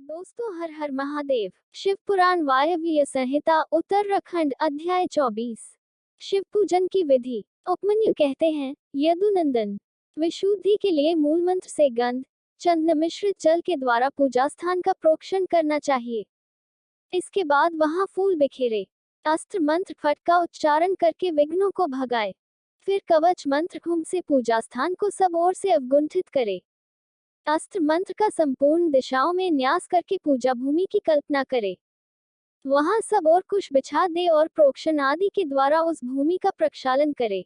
दोस्तों, हर हर महादेव। शिव पुराण वायव्य संहिता उत्तराखंड अध्याय 24। शिव पूजन की विधि। उपमन्यु कहते हैं, यदुनंदन, विशुद्धि के लिए मूल मंत्र से गंध चंदन मिश्रित जल के द्वारा पूजा स्थान का प्रोक्षण करना चाहिए। इसके बाद वहां फूल बिखेरे, अस्त्र मंत्र फट का उच्चारण करके विघ्नों को भगाए। फिर कवच मंत्र घुम से पूजा स्थान को सब ओर से अवगुंठित करे। अस्त्र मंत्र का संपूर्ण दिशाओं में न्यास करके पूजा भूमि की कल्पना करे। वहां सब और कुश बिछा दे और प्रोक्षण आदि के द्वारा उस भूमि का प्रक्षालन करे।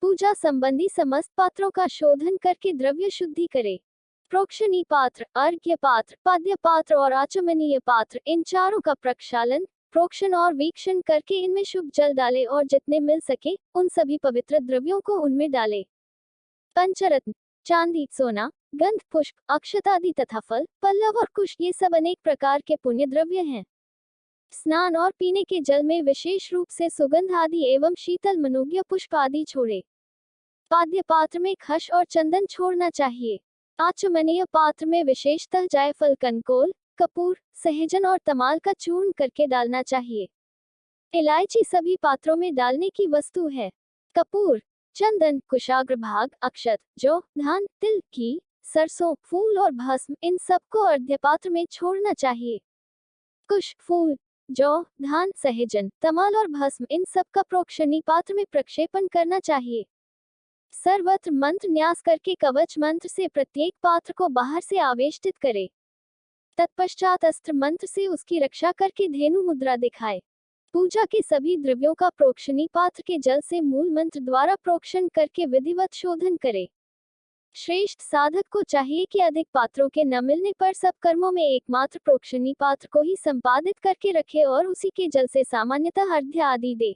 पूजा संबंधी समस्त पात्रों का शोधन करके द्रव्य शुद्धि करे। प्रोक्षणी पात्र, अर्घ्य पात्र, पाद्य पात्र और आचमनीय पात्र, इन चारों का प्रक्षालन, प्रोक्षण और वीक्षण करके इनमें शुभ जल डाले और जितने मिल सके उन सभी पवित्र द्रव्यों को उनमें डाले। पंचरत्न, चांदी, सोना, गंध, पुष्प, अक्षत आदि तथा फल, पल्लव और कुश, ये सब अनेक प्रकार के पुण्य द्रव्य हैं। स्नान और पीने के जल में विशेष रूप से सुगंध आदि एवं शीतल मनुग्य पुष्प आदि छोड़े। पाद्य पात्र में खश और चंदन छोड़ना चाहिए। आचमनीय पात्र में विशेषतः जायफल, कनकोल, कपूर, सहजन और तमाल का चूर्ण करके डालना चाहिए। इलायची सभी पात्रों में डालने की वस्तु है। कपूर, चंदन, कुशाग्र भाग, अक्षत, जौ, धान, तिल, घी, सरसों, फूल और भस्म, इन सबको अर्घ्य पात्र में छोड़ना चाहिए। कुश, फूल, जौ, धान, सहजन, तमाल और भस्म, इन सब का प्रोक्षणी पात्र में प्रक्षेपण करना चाहिए। सर्वत्र मंत्र न्यास करके कवच मंत्र से प्रत्येक पात्र को बाहर से आवेष्टित करे। तत्पश्चात अस्त्र मंत्र से उसकी रक्षा करके धेनु मुद्रा दिखाए। पूजा के सभी द्रव्यों का प्रोक्षणी पात्र के जल से मूल मंत्र द्वारा प्रोक्षण करके विधिवत शोधन करे। श्रेष्ठ साधक को चाहिए कि अधिक पात्रों के न मिलने पर सब कर्मों में एकमात्र प्रोक्षणी पात्र को ही संपादित करके रखे और उसी के जल से सामान्यतः अर्घ्य आदि दे।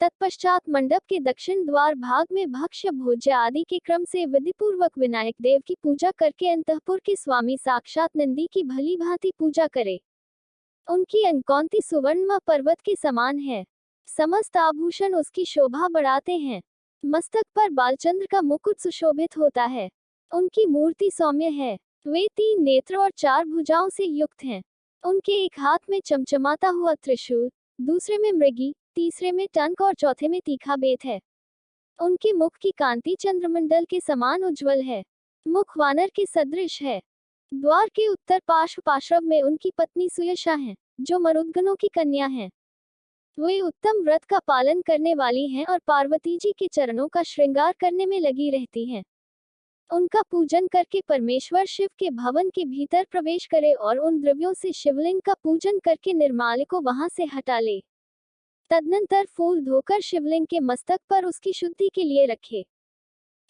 तत्पश्चात मंडप के दक्षिण द्वार भाग में भक्ष्य भोज्य आदि के क्रम से विधिपूर्वक विनायक देव की पूजा करके अंतःपुर के स्वामी साक्षात नंदी की भली भांति पूजा करे। उनकी अंकौंती सुवर्ण पर्वत के समान है। समस्त आभूषण उसकी शोभा बढ़ाते हैं। मस्तक पर बालचंद्र का मुकुट सुशोभित होता है। उनकी मूर्ति सौम्य है। वे 3 नेत्र और 4 भुजाओं से युक्त हैं। उनके एक हाथ में चमचमाता हुआ त्रिशूल, दूसरे में मृगी, तीसरे में टंक और चौथे में तीखा बेत है। उनके मुख की कांति चंद्रमंडल के समान उज्जवल है। मुख वानर के सदृश है। द्वार के उत्तर पार्श्व में उनकी पत्नी सुयशा है, जो मरुद्गणों की कन्या है। वे उत्तम व्रत का पालन करने वाली हैं और पार्वती जी के चरणों का श्रृंगार करने में लगी रहती हैं। उनका पूजन करके परमेश्वर शिव के भवन के भीतर प्रवेश करे और उन द्रव्यों से शिवलिंग का पूजन करके निर्माल्य को वहां से हटा ले। तदनंतर फूल धोकर शिवलिंग के मस्तक पर उसकी शुद्धि के लिए रखे।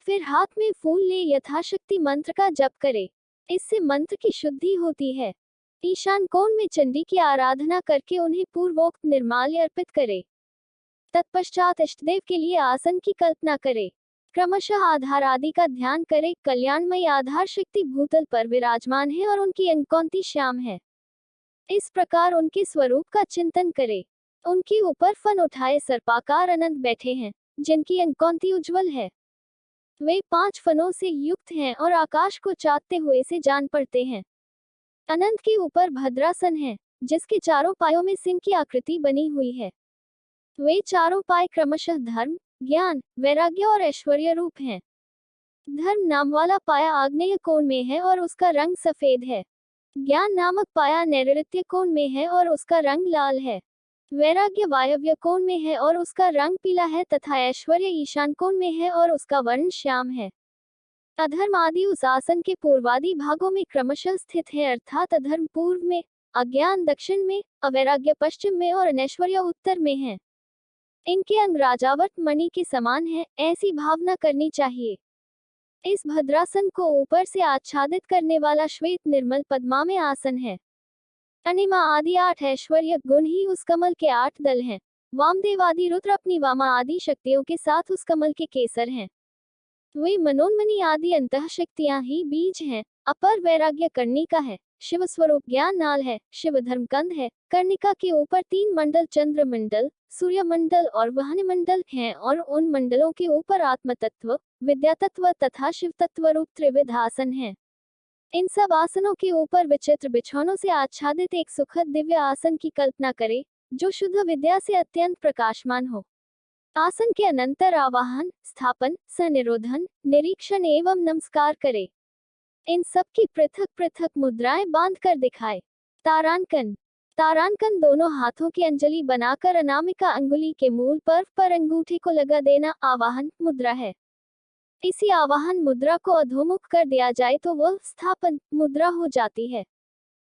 फिर हाथ में फूल ले यथाशक्ति मंत्र का जप करे। इससे मंत्र की शुद्धि होती है। ईशान कोण में चंडी की आराधना करके उन्हें पूर्वोक्त निर्माल्य अर्पित करे। तत्पश्चात इष्टदेव के लिए आसन की कल्पना करे। क्रमशः आधार आदि का ध्यान करे। कल्याणमयी आधार शक्ति भूतल पर विराजमान है और उनकी अंकौंती श्याम है। इस प्रकार उनके स्वरूप का चिंतन करे। उनके ऊपर फन उठाए सर्पाकार अनंत बैठे हैं, जिनकी अंकौंती उज्जवल है। वे 5 फनों से युक्त हैं और आकाश को चाटते हुए से जान पड़ते हैं। अनंत के ऊपर भद्रासन है, जिसके चारों पायों में सिंह की आकृति बनी हुई है। वे चारों पाए क्रमशः धर्म, ज्ञान, वैराग्य और ऐश्वर्य रूप हैं। धर्म नाम वाला पाया आग्नेय कोण में है और उसका रंग सफेद है। ज्ञान नामक पाया नैऋत्य कोण में है और उसका रंग लाल है। वैराग्य वायव्य कोण में है और उसका रंग पीला है तथा ऐश्वर्य ईशान कोण में है और उसका वर्ण श्याम है। अधर्म आदि उस आसन के पूर्वादि भागों में क्रमशः स्थित है, अर्थात अधर्म पूर्व में, अज्ञान दक्षिण में, अवैराग्य पश्चिम में और अनैश्वर्य उत्तर में है। इनके अंग राजावत मणि के समान है, ऐसी भावना करनी चाहिए। इस भद्रासन को ऊपर से आच्छादित करने वाला श्वेत निर्मल पद्मा में आसन है। अनिमा आदि 8 ऐश्वर्य गुण ही उस कमल के 8 दल हैं। वामदेव आदि रुद्र अपनी वामा आदि शक्तियों के साथ उस कमल के केसर हैं। वे मनोन्मनी आदि अंतः शक्तियां ही बीज हैं। अपर वैराग्य कर्णिका है। शिव स्वरूप ज्ञान नाल है। शिव धर्म कंद है। कर्णिका के ऊपर 3 मंडल चंद्र मंडल, सूर्य मंडल और वहन मंडल हैं और उन मंडलों के ऊपर आत्म तत्व, विद्या तत्व तथा शिव तत्व रूप त्रिविध आसन है। इन सब आसनों के ऊपर विचित्र बिछौनों से आच्छादित एक सुखद दिव्य आसन की कल्पना करें, जो शुद्ध विद्या से अत्यंत प्रकाशमान हो। आसन के अनंतर आवाहन, स्थापन, सनिरोधन, निरीक्षण एवं नमस्कार करें। इन सब की पृथक पृथक मुद्राएं बांध कर दिखाए। तारांकन। तारांकन दोनों हाथों की अंजलि बनाकर अनामिका अंगुली के मूल पर्व पर अंगूठे को लगा देना आवाहन मुद्रा है। इसी आवाहन मुद्रा को अधोमुख कर दिया जाए तो वह स्थापन मुद्रा हो जाती है।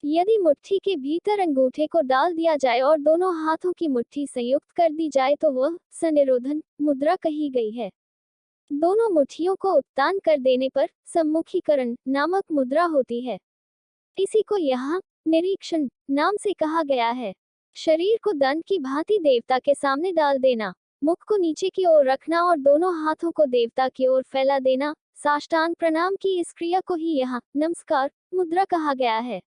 यदि मुट्ठी के भीतर अंगूठे को डाल दिया जाए और दोनों हाथों की मुट्ठी संयुक्त कर दी जाए तो वह सनिरोधन मुद्रा कही गई है। दोनों मुट्ठियों को उत्तान कर देने पर सम्मुखीकरण नामक मुद्रा होती है। इसी को यहाँ निरीक्षण नाम से कहा गया है। शरीर को दंड की भांति देवता के सामने डाल देना, मुख को नीचे की ओर रखना और दोनों हाथों को देवता की ओर फैला देना, साष्टांग प्रणाम की इस क्रिया को ही यहाँ नमस्कार मुद्रा कहा गया है।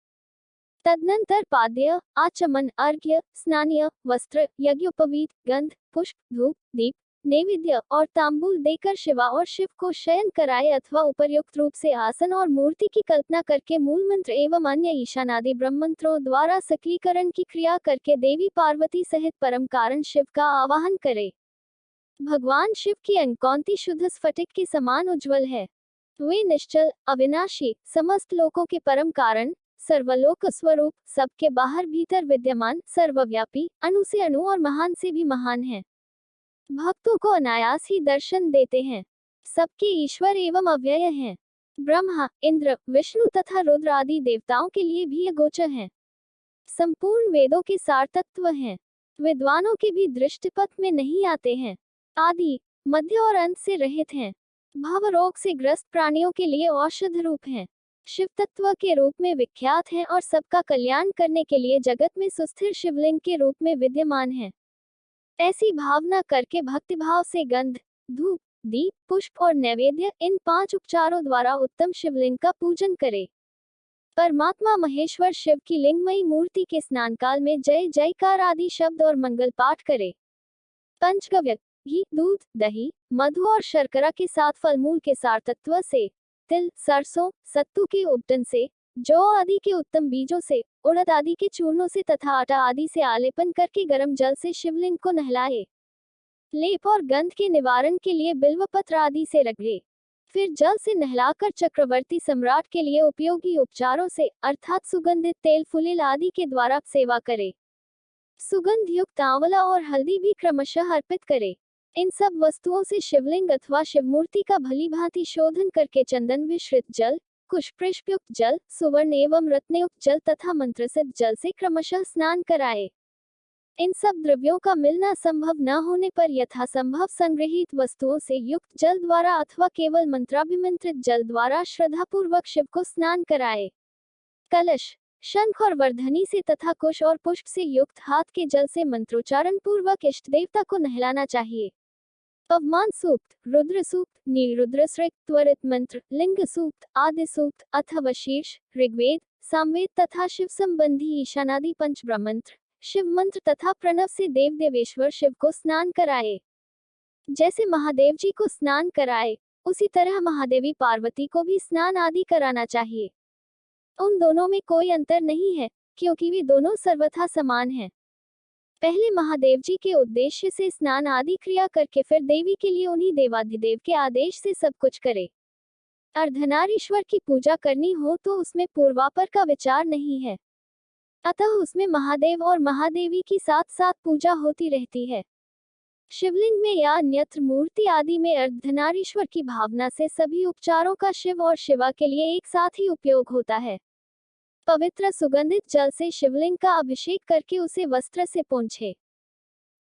तदनंतर पाद्य, आचमन, अर्घ्य, स्नानीय, वस्त्र, यज्ञोपवीत, गंध, पुष्प, धूप, दीप, नैवेद्य और तांबूल देकर शिवा और शिव को शयन कराए अथवा उपर्युक्त रूप से आसन और मूर्ति की कल्पना करके मूल मंत्र एवं अन्य ईशानादि ब्रह्मंत्रों द्वारा सकलीकरण की क्रिया करके देवी पार्वती सहित परम कारण शिव का आवाहन करे। भगवान शिव की अंकौंती शुद्ध स्फटिक के समान उज्ज्वल है। वे निश्चल, अविनाशी, समस्त लोकों के परम कारण, सर्वलोक स्वरूप, सबके बाहर भीतर विद्यमान, सर्वव्यापी, अणु से अणु और महान से भी महान हैं। भक्तों को अनायास ही दर्शन देते हैं। सबके ईश्वर एवं अव्यय हैं। ब्रह्मा, इंद्र, विष्णु तथा रुद्र आदि देवताओं के लिए भी अगोचर हैं। संपूर्ण वेदों के सार तत्व हैं। विद्वानों के भी दृष्टिपथ में नहीं आते हैं। आदि, मध्य और अंत से रहित हैं। भव रोग से ग्रस्त प्राणियों के लिए औषध रूप हैं। शिव तत्व के रूप में विख्यात हैं और सबका कल्याण करने के लिए जगत में सुस्थिर शिवलिंग के रूप में विद्यमान हैं। ऐसी भावना करके भक्तिभाव से गंध, धूप, दीप, पुष्प और नैवेद्य इन 5 उपचारों द्वारा उत्तम शिवलिंग का पूजन करे। परमात्मा महेश्वर शिव की लिंगमयी मूर्ति के स्नान काल में जय जयकार आदि शब्द और मंगल पाठ करे। पंचगव्य, घी, दूध, दही, मधु और शर्करा के साथ फलमूल के सार तत्व से, तिल, सरसों, सत्तू के उपटन से, जौ आदि के उत्तम बीजों से, उड़द आदि के चूर्णों से तथा आटा आदि से आलेपन करके गर्म जल से शिवलिंग को नहलाए। लेप और गंध के निवारण के लिए बिल्वपत्र आदि से रगड़े। फिर जल से नहलाकर चक्रवर्ती सम्राट के लिए उपयोगी उपचारों से अर्थात सुगंधित तेल, फुलिल आदि के द्वारा सेवा करे। सुगंध युक्त आंवला और हल्दी भी क्रमशः अर्पित करे। इन सब वस्तुओं से शिवलिंग अथवा शिवमूर्ति का भली भांति शोधन करके चंदन मिश्रित जल, कुशपुष्पयुक्त जल, सुवर्ण एवं रत्नयुक्त जल तथा मंत्रसिद्ध जल से क्रमशः स्नान कराए। इन सब द्रव्यों का मिलना संभव न होने पर यथासंभव संग्रहित वस्तुओं से युक्त जल द्वारा अथवा केवल मंत्राभिमंत्रित जल द्वारा श्रद्धापूर्वक शिव को स्नान कराए। कलश, शंख और वर्धनी से तथा कुश और पुष्प से युक्त हाथ के जल से मंत्रोच्चारण पूर्वक इष्ट देवता को नहलाना चाहिए। पवमान सूक्त, रुद्र सूक्त, नीरुद्र श्रेक, त्वरित मंत्र, लिंग सूक्त, आदि सूक्त अथवा शीर्ष, ऋग्वेद, सामवेद तथा शिव संबंधी ईशानादि पंचब्रह्मंत्र, शिव मंत्र तथा प्रणव से देव देवेश्वर शिव को स्नान कराए। जैसे महादेव जी को स्नान कराए, उसी तरह महादेवी पार्वती को भी स्नान आदि कराना चाहिए। उन दोनों में कोई अंतर नहीं है, क्योंकि वे दोनों सर्वथा समान हैं। पहले महादेव जी के उद्देश्य से स्नान आदि क्रिया करके फिर देवी के लिए उन्हीं देवाधिदेव के आदेश से सब कुछ करे। अर्धनारीश्वर की पूजा करनी हो तो उसमें पूर्वापर का विचार नहीं है, अतः उसमें महादेव और महादेवी की साथ साथ पूजा होती रहती है। शिवलिंग में या अन्यत्र मूर्ति आदि में अर्धनारीश्वर की भावना से सभी उपचारों का शिव और शिवा के लिए एक साथ ही उपयोग होता है। पवित्र सुगंधित जल से शिवलिंग का अभिषेक करके उसे वस्त्र से पोंछे।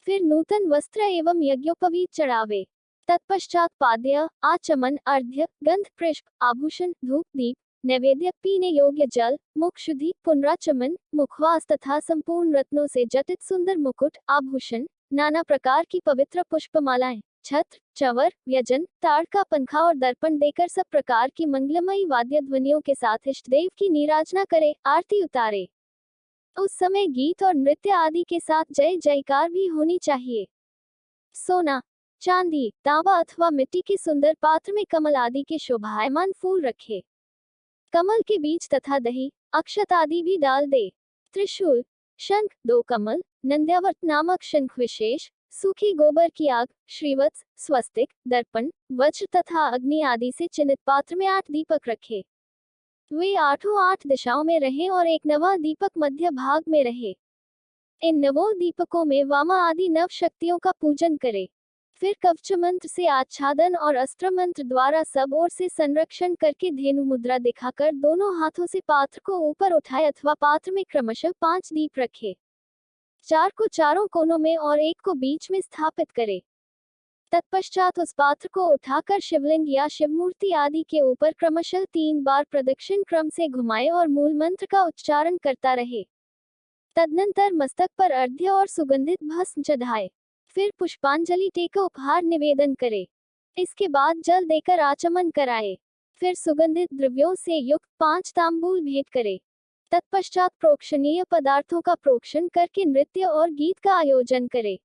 फिर नूतन वस्त्र एवं यज्ञोपवीत चढ़ावे। तत्पश्चात पाद्य, आचमन, अर्घ्य, गंध, पुष्प, आभूषण, धूप, दीप, नैवेद्य, पीने योग्य जल, मुख शुद्धि, पुनराचमन, मुखवास तथा संपूर्ण रत्नों से जटित सुंदर मुकुट, आभूषण, नाना प्रकार की पवित्र पुष्पमालाएं, छत्र, चंवर, व्यजन, ताड़ का पंखा और दर्पण देकर सब प्रकार की मंगलमयी वाद्य ध्वनियों के साथ इष्ट देव की नीराजना करे, आरती उतारे। उस समय गीत और नृत्य आदि के साथ जय जयकार भी होनी चाहिए। सोना, चांदी, तांबा अथवा मिट्टी के सुंदर पात्र में कमल आदि के शोभायमान फूल रखे। कमल के बीज तथा दही, अक्षत आदि भी डाल दे। त्रिशूल, शंख, 2 कमल, नंद्यावर्त नामक शंख विशेष, सूखी गोबर की आग, श्रीवत्स, स्वस्तिक, दर्पण, वज्र तथा अग्नि आदि से चिन्हित पात्र में 8 दीपक रखे। वे 8 दिशाओं में रहें और एक नवा दीपक मध्य भाग में रहे। इन नवों दीपकों में वामा आदि नव शक्तियों का पूजन करे। फिर कवच मंत्र से आच्छादन और अस्त्र मंत्र द्वारा सब ओर से संरक्षण करके धेनु मुद्रा दिखाकर दोनों हाथों से पात्र को ऊपर उठाए अथवा पात्र में क्रमशः 5 दीप रखे। 4 को चारों कोनों में और 1 को बीच में स्थापित करे। तत्पश्चात उस पात्र को उठाकर शिवलिंग या शिवमूर्ति आदि के ऊपर क्रमशः 3 बार प्रदक्षिण क्रम से घुमाए और मूल मंत्र का उच्चारण करता रहे। तदनंतर मस्तक पर अर्घ्य और सुगंधित भस्म चढ़ाए। फिर पुष्पांजलि देकर उपहार निवेदन करे। इसके बाद जल देकर आचमन कराए। फिर सुगंधित द्रव्यों से युक्त 5 तांबूल भेंट करे। तत्पश्चात प्रोक्षणीय पदार्थों का प्रोक्षण करके नृत्य और गीत का आयोजन करे।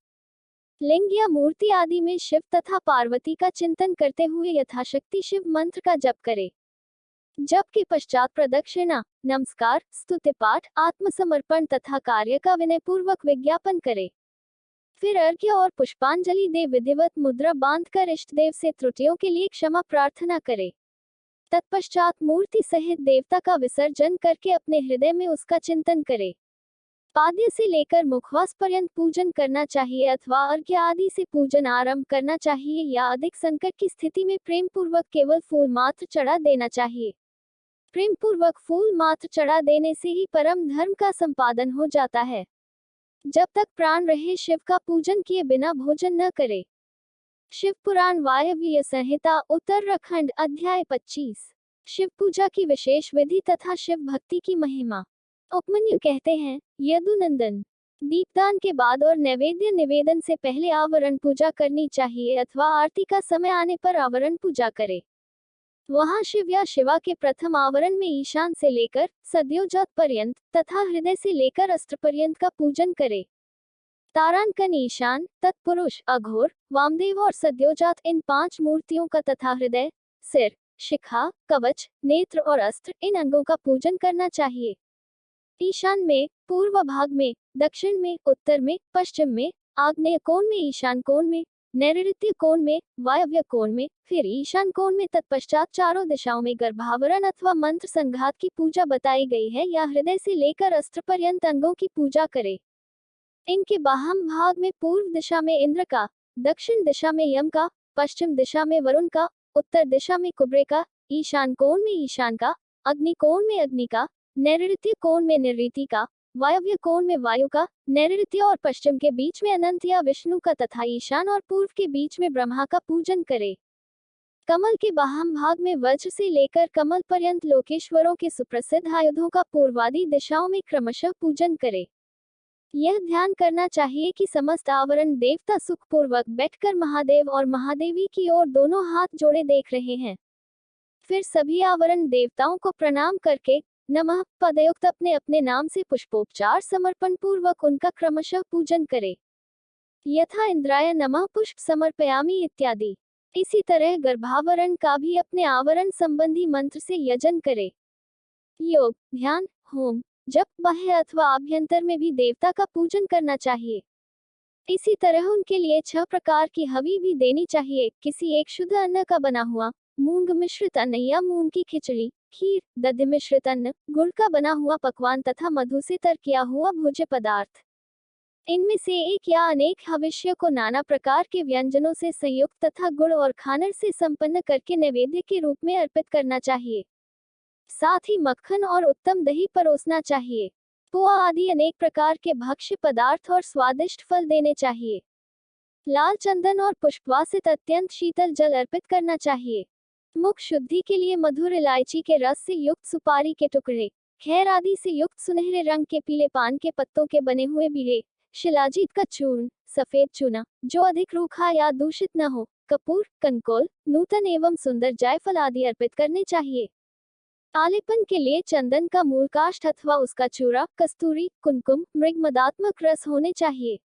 लिंग या मूर्ति आदि में शिव तथा पार्वती का चिंतन करते हुए यथाशक्ति शिव मंत्र का जप करे। जप के पश्चात प्रदक्षिणा, नमस्कार, स्तुति पाठ, आत्मसमर्पण तथा कार्य का विनयपूर्वक विज्ञापन करे। फिर अर्घ्य और पुष्पांजलि दे विधिवत मुद्रा बांधकर इष्ट देव से त्रुटियों के लिए क्षमा प्रार्थना करे। तत्पश्चात मूर्ति सहित देवता का विसर्जन करके अपने हृदय में उसका चिंतन करे। पाद्य से लेकर मुखवास पर्यंत पूजन करना चाहिए अथवा अर्घ्य आदि से पूजन आरंभ करना चाहिए या अधिक संकट की स्थिति में प्रेम पूर्वक केवल फूल मात्र चढ़ा देना चाहिए। प्रेम पूर्वक फूल मात्र चढ़ा देने से ही परम धर्म का संपादन हो जाता है। जब तक प्राण रहे शिव का पूजन किए बिना भोजन न करे। शिव पुराण वायव्य संहिता उत्तराखंड अध्याय 25। शिव पूजा की विशेष विधि तथा शिव भक्ति की महिमा। उपमन्यु कहते हैं, यदुनंदन, दीपदान के बाद और नैवेद्य निवेदन से पहले आवरण पूजा करनी चाहिए अथवा आरती का समय आने पर आवरण पूजा करे। वहां शिव या शिवा के प्रथम आवरण में ईशान से लेकर सद्योजात पर्यंत तथा हृदय से लेकर अस्त्र पर्यंत का पूजन करे। तारांकन ईशान, तत्पुरुष, अघोर, वामदेव और सद्योजात इन 5 मूर्तियों का तथा हृदय, सिर, शिखा, कवच, नेत्र और अस्त्र इन अंगों का पूजन करना चाहिए। ईशान में, पूर्व भाग में, दक्षिण में, उत्तर में, पश्चिम में, आग्नेय कोण में, ईशान कोण में, नैऋत्य कोण में, वायव्य कोण में, फिर ईशान कोण में। तत्पश्चात चारों दिशाओं में गर्भावरण अथवा मंत्र संघात की पूजा बताई गई है या हृदय से लेकर अस्त्र पर्यंत अंगों की पूजा करे। इनके बाह्य भाग में पूर्व दिशा में इंद्र का, दक्षिण दिशा में यम का, पश्चिम दिशा में वरुण का, उत्तर दिशा में कुबेर का, ईशान कोण में ईशान का, अग्नि कोण में अग्नि का, नैऋत्य कोण में निऋति का, वायव्य कोण में वायु का, नैऋत्य और पश्चिम के बीच में अनंत या विष्णु का तथा ईशान और पूर्व के बीच में ब्रह्मा का पूजन करे। कमल के बाह्य भाग में वज्र से लेकर कमल पर्यंत लोकेश्वरों के सुप्रसिद्ध आयुधों का पूर्वादि दिशाओं में क्रमशः पूजन करे। यह ध्यान करना चाहिए कि समस्त आवरण देवता सुखपूर्वक बैठकर महादेव और महादेवी की ओर दोनों हाथ जोड़े देख रहे हैं। फिर सभी आवरण देवताओं को प्रणाम करके नमः पदयुक्त अपने अपने नाम से पुष्पोपचार समर्पण पूर्वक उनका क्रमशः पूजन करे। यथा इंद्राय नमः पुष्प समर्पयामि इत्यादि। इसी तरह गर्भावरण का भी अपने आवरण संबंधी मंत्र से यजन करे। योग, ध्यान, होम, जप, बाह्य अथवा आभ्यंतर में भी देवता का पूजन करना चाहिए। इसी तरह उनके लिए 6 प्रकार की हवि भी देनी चाहिए। किसी एक शुद्ध अन्न का बना हुआ, मूंग मिश्रित अन्न या मूंग की खिचड़ी, खीर, दधि मिश्रित अन्न, गुड़ का बना हुआ पकवान तथा मधु से तर किया हुआ भोज्य पदार्थ। इनमें से एक या अनेक हविष्य को नाना प्रकार के व्यंजनों से संयुक्त तथा गुड़ और खानर से संपन्न करके नैवेद्य के रूप में अर्पित करना चाहिए। साथ ही मक्खन और उत्तम दही परोसना चाहिए। पोहा आदि अनेक प्रकार के भक्ष्य पदार्थ और स्वादिष्ट फल देने चाहिए। लाल चंदन और पुष्पवासित अत्यंत शीतल जल अर्पित करना चाहिए। मुख शुद्धि के लिए मधुर इलायची के रस से युक्त सुपारी के टुकड़े, खैर आदि से युक्त सुनहरे रंग के पीले पान के पत्तों के बने हुए बीड़े, शिलाजीत का चूर्ण, सफेद चूना जो अधिक रूखा या दूषित न हो, कपूर, कनकोल, नूतन एवं सुंदर जायफल आदि अर्पित करने चाहिए। आलेपन के लिए चंदन का मूल काष्ठ अथवा उसका चूरा, कस्तूरी, कुमकुम, मृगमदात्मक रस होने चाहिए।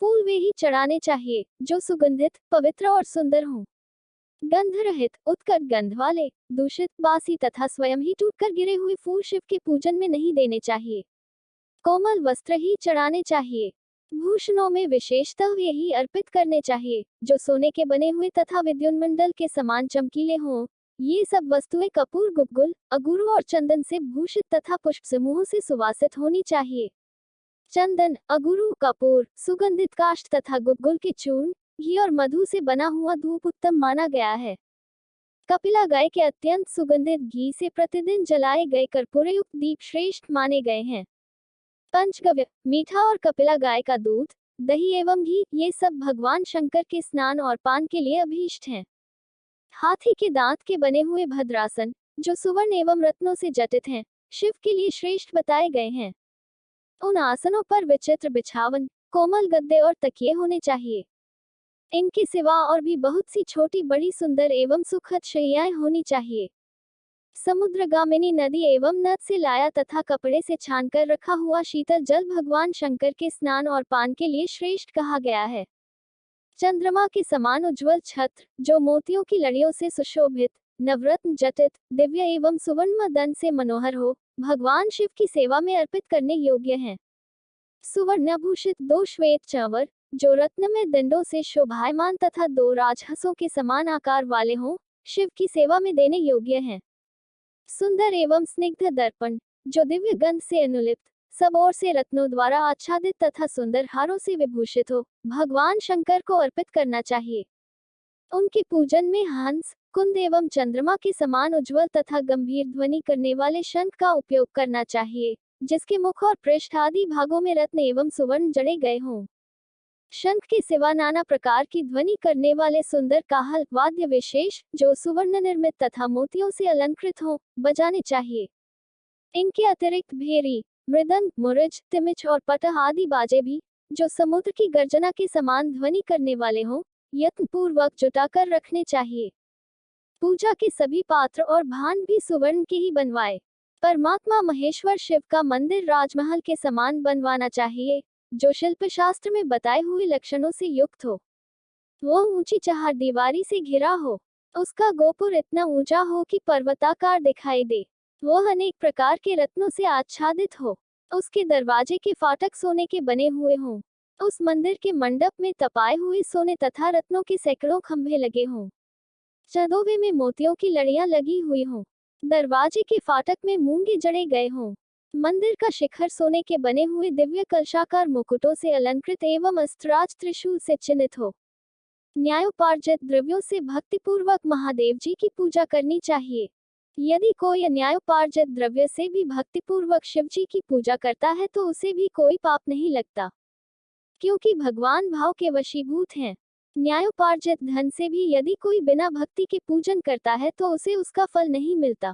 फूल वे ही चढ़ाने चाहिए जो सुगंधित, पवित्र और सुंदर हों। गंध रहित, उत्कट गंध वाले, दूषित, बासी तथा स्वयं ही टूटकर गिरे हुए फूल शिव के पूजन में नहीं देने चाहिए। कोमल वस्त्र ही चढ़ाने चाहिए। भूषणों में विशेषतः यही अर्पित करने चाहिए जो सोने के बने हुए तथा विद्युन्मंडल के समान चमकीले हों। ये सब वस्तुएं कपूर, गुग्गुल, अगुरु और चंदन से भूषित तथा पुष्प समूह से सुवासित होनी चाहिए। चंदन, अगुरु, कपूर, सुगंधित काष्ठ तथा गुग्गुल के चूर्ण, घी और मधु से बना हुआ धूप उत्तम माना गया है। कपिला गाय के अत्यंत सुगंधित घी से प्रतिदिन जलाए गए कर्पूरयुक्त दीप श्रेष्ठ माने गए हैं। पंचगव्य, मीठा और कपिला गाय का दूध, दही एवं घी, ये सब भगवान शंकर के स्नान और पान के लिए अभीष्ट हैं। हाथी के दांत के बने हुए भद्रासन, जो सुवर्ण एवं रत्नों से जटित हैं, शिव के लिए श्रेष्ठ बताए गए हैं। उन आसनों पर विचित्र बिछावन, कोमल गद्दे और तकिए होने चाहिए। इनके सिवा और भी बहुत सी छोटी बड़ी सुंदर एवं सुखद शैयाएं होनी चाहिए। समुद्रगामिनी नदी एवं नद से लाया तथा कपड़े से छानकर रखा हुआ शीतल जल भगवान शंकर के स्नान और पान के लिए श्रेष्ठ कहा गया है। चंद्रमा के समान उज्ज्वल छत्र, जो मोतियों की लड़ियों से सुशोभित, नवरत्न जटित, दिव्य एवं सुवर्ण दंड से मनोहर हो, भगवान शिव की सेवा में अर्पित करने योग्य हैं। सुवर्णाभूषित 2 श्वेत चावर, जो रत्न में दंडों से शोभायमान तथा 2 राजहंसों के समान आकार वाले हों, शिव की सेवा में देने योग्य हैं। सुंदर एवं स्निग्ध दर्पण, जो दिव्य गंध से अनुलिप्त, सब ओर से रत्नों द्वारा आच्छादित तथा सुंदर हारों से विभूषित हो, भगवान शंकर को अर्पित करना चाहिए। उनके पूजन में हंस, कुंद एवं चंद्रमा के समान उज्ज्वल तथा गंभीर ध्वनि करने वाले शंख का उपयोग करना चाहिए, जिसके मुख और पृष्ठ आदि भागों में रत्न एवं सुवर्ण जड़े गए हों। शंख के सिवा नाना प्रकार की ध्वनि करने वाले सुंदर काहल वाद्य विशेष, जो सुवर्ण निर्मित तथा मोतियों से अलंकृत हों, बजाने चाहिए। इनके अतिरिक्त भेरी, मृदंग, मुरज, तिमिच और पटह आदि बाजे भी, जो समुद्र की गर्जना के समान ध्वनि करने वाले हों, यत्नपूर्वक जुटाकर रखने चाहिए। पूजा के सभी पात्र और भांड भी सुवर्ण के ही बनवाए। परमात्मा महेश्वर शिव का मंदिर राजमहल के समान बनवाना चाहिए, जो शिल्पशास्त्र में बताए हुए लक्षणों से युक्त हो। वह ऊंची चहारदीवारी से घिरा हो। उसका गोपुर इतना ऊंचा हो कि पर्वताकार दिखाई दे। वह अनेक प्रकार के रत्नों से आच्छादित हो। उसके दरवाजे के फाटक सोने के बने हुए हों। उस मंदिर के मंडप में तपाए हुए सोने तथा रत्नों के सैकड़ों खंभे लगे हों। चदोवे में मोतियों की लड़ियां लगी हुई हों। दरवाजे के फाटक में मूंगे जड़े गए हों। मंदिर का शिखर सोने के बने हुए दिव्य कलशाकार मुकुटों से अलंकृत एवं अस्त्रराज त्रिशूल से चिन्हित हो। न्यायोपार्जित द्रव्यों से भक्तिपूर्वक महादेव जी की पूजा करनी चाहिए। यदि कोई न्यायोपार्जित द्रव्य से भी भक्तिपूर्वक शिव जी की पूजा करता है तो उसे भी कोई पाप नहीं लगता, क्योंकि भगवान भाव के वशीभूत हैं। न्यायोपार्जित धन से भी यदि कोई बिना भक्ति के पूजन करता है तो उसे उसका फल नहीं मिलता,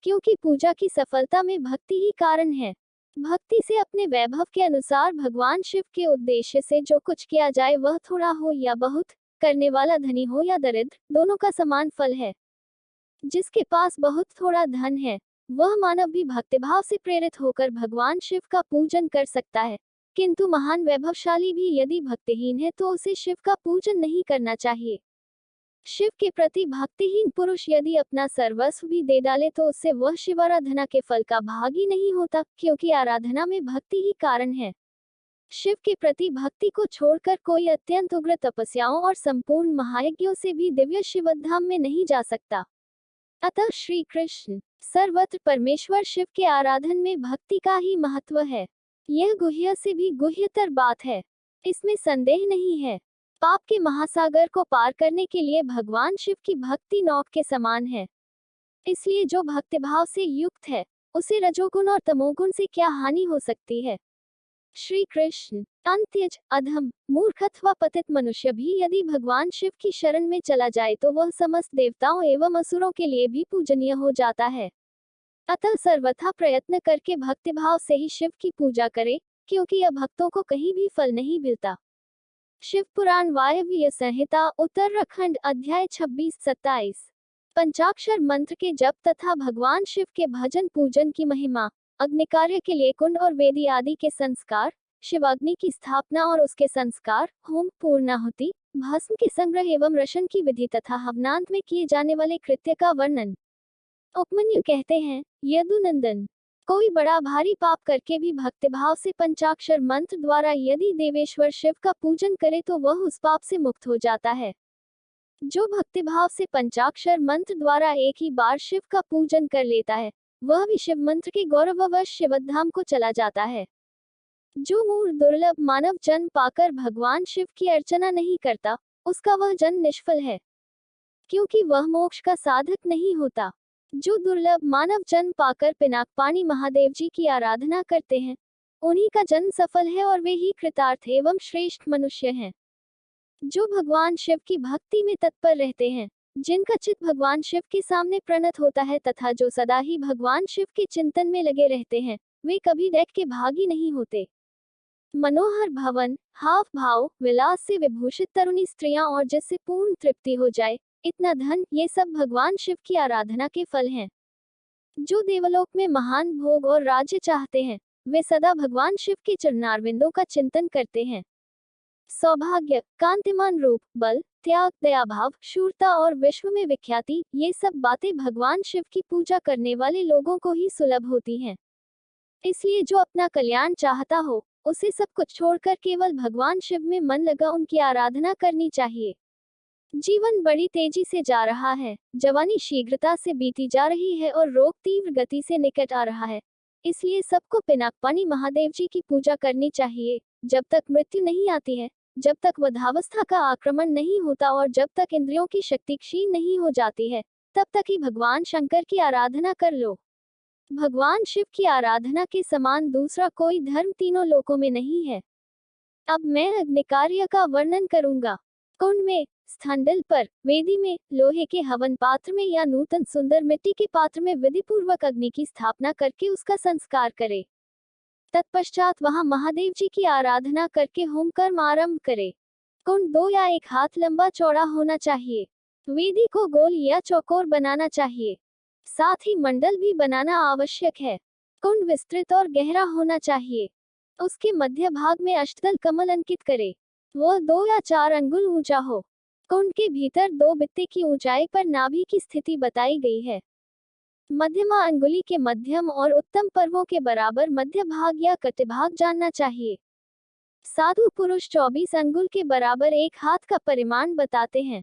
क्योंकि पूजा की सफलता में भक्ति ही कारण है। भक्ति से अपने वैभव के अनुसार भगवान शिव के उद्देश्य से जो कुछ किया जाए, वह थोड़ा हो या बहुत, करने वाला धनी हो या दरिद्र, दोनों का समान फल है। जिसके पास बहुत थोड़ा धन है, वह मानव भी भक्तिभाव से प्रेरित होकर भगवान शिव का पूजन कर सकता है, किंतु महान वैभवशाली भी यदि भक्तिहीन है तो उसे शिव का पूजन नहीं करना चाहिए। शिव के प्रति भक्तिहीन पुरुष यदि अपना सर्वस्व भी दे डाले तो उससे वह शिव आराधना के फल का भागी नहीं होता, क्योंकि आराधना में भक्ति ही कारण है। शिव के प्रति भक्ति को छोड़कर कोई अत्यंत उग्र तपस्याओं और संपूर्ण महायज्ञों से भी दिव्य शिवधाम में नहीं जा सकता। अतः श्री कृष्ण सर्वत्र परमेश्वर शिव के आराधन में भक्ति का ही महत्व है। यह गुह्य से भी गुह्यतर बात है, इसमें संदेह नहीं है। पाप के महासागर को पार करने के लिए भगवान शिव की भक्ति नौक के समान है। इसलिए जो भक्तिभाव से युक्त है, उसे रजोगुण और तमोगुण से क्या हानि हो सकती है। श्री कृष्ण अंत्यज, अधम, मूर्ख अथवा पतित मनुष्य भी यदि भगवान शिव की शरण में चला जाए तो वह समस्त देवताओं एवं असुरों के लिए भी पूजनीय हो जाता है। अतः सर्वथा प्रयत्न करके भक्तिभाव से ही शिव की पूजा करे, क्योंकि अभक्तों को कहीं भी फल नहीं मिलता। शिव पुराण वायव्य संहिता उत्तराखंड अध्याय 26-27। पंचाक्षर मंत्र के जप तथा भगवान शिव के भजन पूजन की महिमा। अग्नि कार्य के लिए कुंड और वेदी आदि के संस्कार, शिवाग्नि की स्थापना और उसके संस्कार, होम, पूर्णाहुति, भस्म के संग्रह एवं रशन की विधि तथा हवनांत में किए जाने वाले कृत्य का वर्णन। उपमन्यु कहते हैं, यदुनंदन, कोई बड़ा भारी पाप करके भी भक्तिभाव से पंचाक्षर मंत्र द्वारा यदि देवेश्वर शिव का पूजन करे तो वह उस पाप से मुक्त हो जाता है। जो भक्तिभाव से पंचाक्षर मंत्र द्वारा एक ही बार शिव का पूजन कर लेता है, वह भी शिव मंत्र के गौरववश शिवधाम को चला जाता है। जो मूढ़ दुर्लभ मानव जन्म पाकर भगवान शिव की अर्चना नहीं करता, उसका वह जन्म निष्फल है, क्योंकि वह मोक्ष का साधक नहीं होता। जो दुर्लभ मानव जन्म पाकर पिनाकपाणी महादेव जी की आराधना करते हैं, उन्हीं का जन्म सफल है और वे ही कृतार्थ एवं श्रेष्ठ मनुष्य हैं। जो भगवान शिव की भक्ति में तत्पर रहते हैं, जिनका चित्त भगवान शिव के सामने प्रणत होता है तथा जो सदा ही भगवान शिव के चिंतन में लगे रहते हैं, वे कभी डैक के भागी नहीं होते। मनोहर भवन, हाव भाव, विलास से विभूषित तरुणी स्त्रियां और जिससे पूर्ण तृप्ति हो जाए, इतना धन, ये सब भगवान शिव की आराधना के फल हैं। जो देवलोक में महान भोग और राज्य चाहते हैं, वे सदा भगवान शिव के चरणारविंदों का चिंतन करते हैं। सौभाग्य, कांतिमान रूप, बल, त्याग, दयाभाव, शूरता और विश्व में विख्याति, ये सब बातें भगवान शिव की पूजा करने वाले लोगों को ही सुलभ होती हैं। इसलिए जो अपना कल्याण चाहता हो, उसे सब कुछ छोड़कर केवल भगवान शिव में मन लगा उनकी आराधना करनी चाहिए। जीवन बड़ी तेजी से जा रहा है, जवानी शीघ्रता से बीती जा रही है और रोग तीव्र गति से निकट आ रहा है। इसलिए सबको पिनाकपाणी महादेव जी की पूजा करनी चाहिए। जब तक मृत्यु नहीं आती है, जब तक वृद्धावस्था का आक्रमण नहीं होता और जब तक इंद्रियों की शक्ति क्षीण नहीं हो जाती है, तब तक ही भगवान शंकर की आराधना कर लो। भगवान शिव की आराधना के समान दूसरा कोई धर्म तीनों लोकों में नहीं है। अब मैं अग्निकार्य का वर्णन करूंगा। कुंड में, स्थंडल पर, वेदी में, लोहे के हवन पात्र में या नूतन सुंदर मिट्टी के पात्र में विधिपूर्वक अग्नि की स्थापना करके उसका संस्कार करे। तत्पश्चात वहां महादेव जी की आराधना करके होम कर्म आरंभ करे। कुंड 2 या 1 हाथ लंबा चौड़ा होना चाहिए। वेदी को गोल या चौकोर बनाना चाहिए। साथ ही मंडल भी बनाना आवश्यक है। कुंड विस्तृत और गहरा होना चाहिए। उसके मध्य भाग में अष्टदल कमल अंकित करे। वह 2 या 4 अंगुल ऊंचा हो। कुंड के भीतर 2 बित्ते की ऊंचाई पर नाभि की स्थिति बताई गई है। मध्यमा अंगुली के मध्यम और उत्तम पर्वों के बराबर मध्य भाग या कटिभाग जानना चाहिए। साधु पुरुष 24 अंगुल के बराबर 1 हाथ का परिमाण बताते हैं।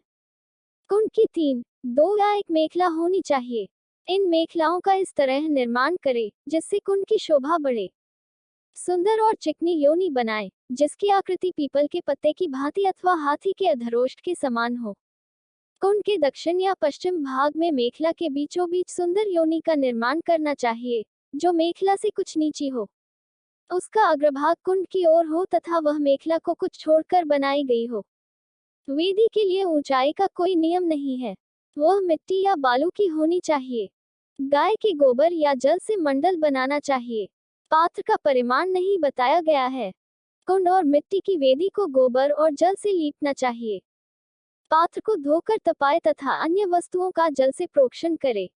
कुंड की 3, 2 या 1 मेखला होनी चाहिए। इन मेखलाओं का इस तरह निर्माण करें जिससे कुंड की शोभा बढ़े। सुंदर और चिकनी योनि बनाएं, जिसकी आकृति पीपल के पत्ते की भांति अथवा हाथी के अधरोष्ठ के समान हो। कुंड के दक्षिण या पश्चिम भाग में मेखला के बीचों बीच सुंदर योनि का निर्माण करना चाहिए, जो मेखला से कुछ नीची हो। उसका अग्रभाग कुंड की ओर हो तथा वह मेखला को कुछ छोड़कर बनाई गई हो। वेदी के लिए ऊंचाई का कोई नियम नहीं है, वह मिट्टी या बालू की होनी चाहिए। गाय के गोबर या जल से मंडल बनाना चाहिए। पात्र का परिमाण नहीं बताया गया है। कुंड और मिट्टी की वेदी को गोबर और जल से लीपना चाहिए। पात्र को धोकर तपाए तथा अन्य वस्तुओं का जल से प्रोक्षण करे।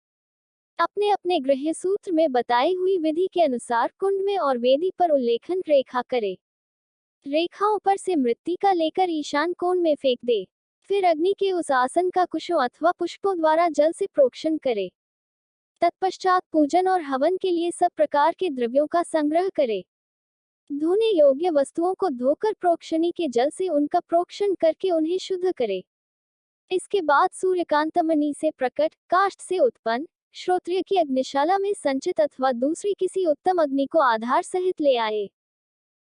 अपने अपने गृह सूत्र में बताई हुई विधि के अनुसार कुंड में और वेदी पर उल्लेखन रेखा करे। रेखाओं पर से मृत्तिका लेकर ईशान कोण में फेंक दे। फिर अग्नि के उस आसन का कुशों अथवा पुष्पों द्वारा जल से प्रोक्षण करे। तत्पश्चात पूजन और हवन के लिए सब प्रकार के द्रव्यों का संग्रह करे। धोने योग्य वस्तुओं को धोकर प्रोक्षणी के जल से उनका प्रोक्षण करके उन्हें शुद्ध करे। इसके बाद सूर्यकांतमणि से प्रकट, काष्ठ से उत्पन्न, श्रोत्रिय की अग्निशाला में संचित अथवा दूसरी किसी उत्तम अग्नि को आधार सहित ले आए।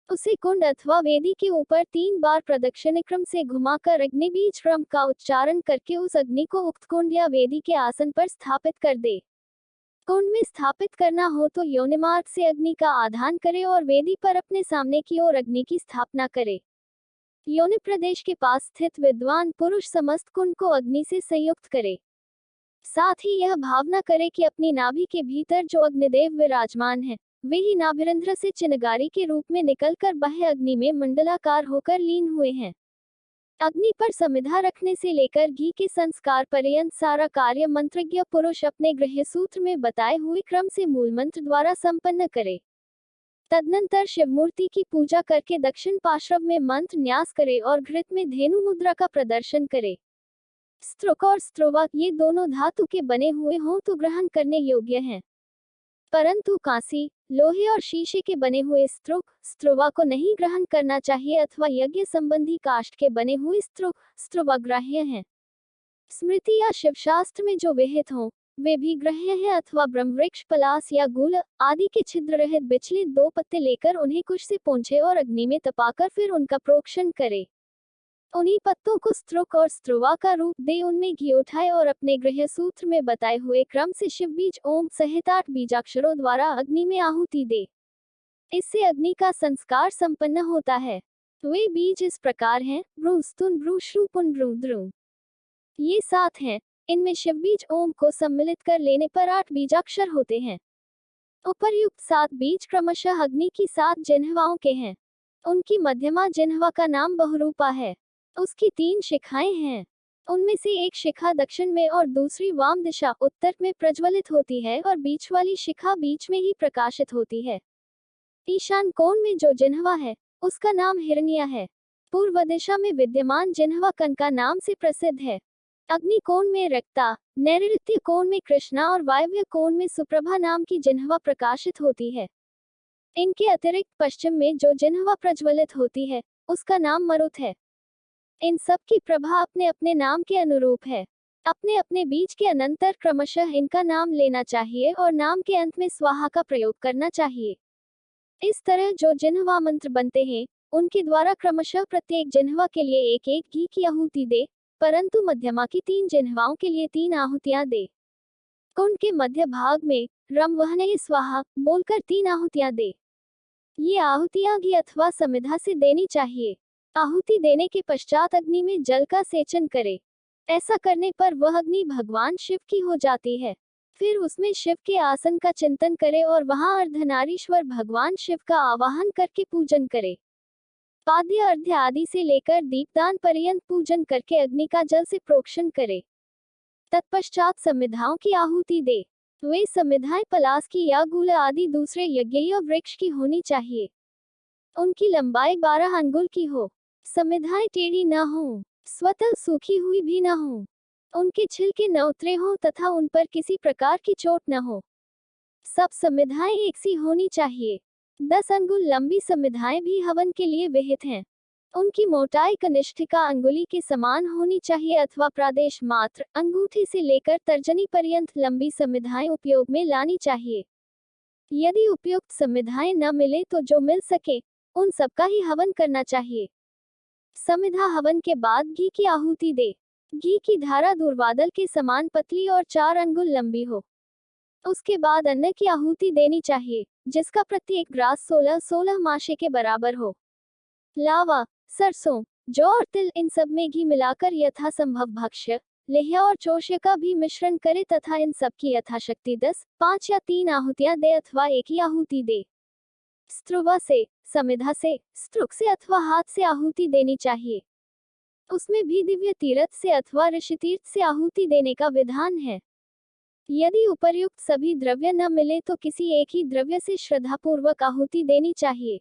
उसे कुंड अथवा वेदी के ऊपर 3 बार प्रदक्षिणक्रम से घुमाकर अग्निबीज क्रम का उच्चारण करके उस अग्नि को उक्त कुंड या वेदी के आसन पर स्थापित कर दे। कुंड में स्थापित करना हो तो योनिमार्ग से अग्नि का आधान करे और वेदी पर अपने सामने की ओर अग्नि की स्थापना करे। योनि प्रदेश के पास स्थित विद्वान पुरुष समस्त कुंड को अग्नि से संयुक्त करे। साथ ही यह भावना करे कि अपनी नाभि के भीतर जो अग्निदेव विराजमान है, वे ही नाभिरंध्र से चिनगारी के रूप में निकलकर बाह्य अग्नि में मंडलाकार होकर लीन हुए हैं। अग्नि पर समिधा रखने से लेकर घी के संस्कार पर्यंत सारा कार्य मंत्रज्ञ पुरुष अपने गृह सूत्र में बताए हुए क्रम से मूल मंत्र द्वारा संपन्न करे। तदनंतर शिवमूर्ति की पूजा करके दक्षिण पार्श्व में मंत्र न्यास करे और घृत में धेनु मुद्रा का प्रदर्शन करे। स्त्रुक और स्त्रुवा ये दोनों धातु के बने हुए हों तो ग्रहण करने योग्य हैं, परंतु कांसी, लोहे और शीशे के बने हुए स्त्रुक, स्त्रुवा को नहीं ग्रहण करना चाहिए अथवा यज्ञ संबंधी काष्ठ के बने हुए स्त्रुक, स्त्रुवा ग्राह्य हैं। स्मृति या शिवशास्त्र में जो विहित हों वे भी ग्रह्य हैं अथवा ब्रह्मवृक्ष, पलास या गुल आदि के छिद्र रहित बिचले 2 पत्ते लेकर उन्हें कुश से पोंछे और अग्नि में तपाकर फिर उनका प्रोक्षण करे। उन्हीं पत्तों को स्त्रुक और स्त्रुवा का रूप दे उनमें घी उठाए और अपने गृह सूत्र में बताए हुए क्रम से शिव बीज ओम सहित 8 बीजाक्षरों द्वारा अग्नि में आहुति दे। इससे अग्नि का संस्कार संपन्न होता है। वे बीज इस प्रकार हैं: ब्रू स्तुन ब्रू श्रू पुन ब्रू द्रू। ये 7 हैं। इनमें शिव बीज ओम को सम्मिलित कर लेने पर 8 बीजाक्षर होते हैं। उपर्युक्त 7 बीज क्रमशः अग्नि की 7 जिह्वाओं के हैं। उनकी मध्यमा जिह्वा का नाम बहुरूपा है। उसकी 3 शिखाएं हैं। उनमें से एक शिखा दक्षिण में और दूसरी वाम दिशा उत्तर में प्रज्वलित होती है और बीच वाली शिखा बीच में ही प्रकाशित होती है। ईशान कोण में जो जिह्वा है उसका नाम हिरण्या है। पूर्व दिशा में विद्यमान जिह्वा कनका नाम से प्रसिद्ध है। अग्नि कोण में रक्ता, नैऋत्य कोण में कृष्णा और वायव्य कोण में सुप्रभा नाम की जिह्वा प्रकाशित होती है। इनके अतिरिक्त पश्चिम में जो जिह्वा प्रज्वलित होती है उसका नाम मरुत है। इन सब की प्रभा अपने अपने नाम के अनुरूप है। अपने अपने बीज के अनंतर क्रमशः इनका नाम लेना चाहिए और नाम के अंत में स्वाहा का प्रयोग करना चाहिए। इस तरह जो जिह्वा मंत्र बनते हैं उनके द्वारा क्रमशः प्रत्येक जिह्वा के लिए एक एक घी की आहुति दे, परंतु मध्यमा की 3 जिह्वाओं के लिए 3 आहुतियां दे। कुंड के मध्य भाग में रम वहने स्वाहा बोलकर 3 आहुतियां दे। ये आहुतियां घी अथवा समिधा से देनी चाहिए। आहुति देने के पश्चात अग्नि में जल का सेचन करे। ऐसा करने पर वह अग्नि भगवान शिव की हो जाती है। फिर उसमें शिव के आसन का चिंतन करे और वहां अर्धनारीश्वर भगवान शिव का आवाहन करके पूजन करे। पाद्य अर्घ्य आदि से लेकर दीपदान पर्यंत पूजन करके अग्नि का जल से प्रोक्षण करे। तत्पश्चात समिधाओं की आहुति दे। वे समिधाएं पलास की या गुल आदि दूसरे यज्ञीय वृक्ष की होनी चाहिए। उनकी लंबाई 12 अंगुल की हो। समिधाएं टेढ़ी न हो, स्वतः सूखी हुई भी न हो। उनके छिलके न उतरे हों तथा उन पर किसी प्रकार की चोट न हो। सब समिधाएं एक सी होनी चाहिए। 10 अंगुल लंबी समिधाएं भी हवन के लिए विहित हैं। उनकी मोटाई कनिष्ठिका अंगुली के समान होनी चाहिए अथवा प्रादेश मात्र अंगूठे से लेकर तर्जनी पर्यंत लंबी समिधाएं उपयोग में लानी चाहिए। यदि उपयुक्त समिधाएं न मिले तो जो मिल सके उन सबका ही हवन करना चाहिए। समिधा हवन के बाद घी की आहुति दे। घी की धारा दूरबादल के समान पतली और 4 अंगुल लंबी हो। उसके बाद अन्न की आहुति देनी चाहिए, जिसका प्रत्येक ग्रास 16 माशे के बराबर हो। लावा, सरसों, जौ और तिल इन सब में घी मिलाकर यथासंभव भक्ष्य, लेह्य और चोष्य का भी मिश्रण करे तथा इन सब की यथाशक्ति 10, 5 या 3 आहुतियां दे अथवा एक ही आहुति दे। स्त्रुवा से, समिधा से, स्त्रुक से अथवा हाथ से आहुति देनी चाहिए। उसमें भी दिव्य तीर्थ से अथवा ऋषि तीर्थ से आहुति देने का विधान है। यदि उपर्युक्त सभी द्रव्य न मिले तो किसी एक ही द्रव्य से श्रद्धापूर्वक आहुति देनी चाहिए।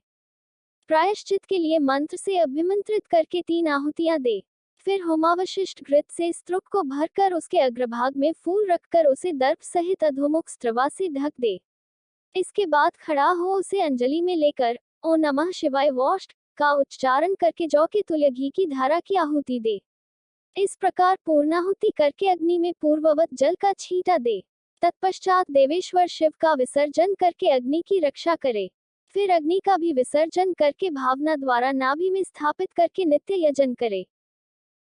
प्रायश्चित के लिए मंत्र से अभिमंत्रित करके 3 आहुतियां दे। फिर होमावशिष्ट घृत से स्त्रुक को भरकर उसके अग्रभाग में फूल रखकर उसे दर्प सहित अधोमुख स्त्रवा से ढक दे। इसके बाद खड़ा हो उसे अंजलि में लेकर ओ नमः शिवाय वोष्ठ का उच्चारण करके जौ के तुल्य घी की धारा की आहुति दे। इस प्रकार पूर्णाहुति करके अग्नि में पूर्ववत जल का छींटा दे। तत्पश्चात देवेश्वर शिव का विसर्जन करके अग्नि की रक्षा करे। फिर अग्नि का भी विसर्जन करके भावना द्वारा नाभि में स्थापित करके नित्य यजन करे।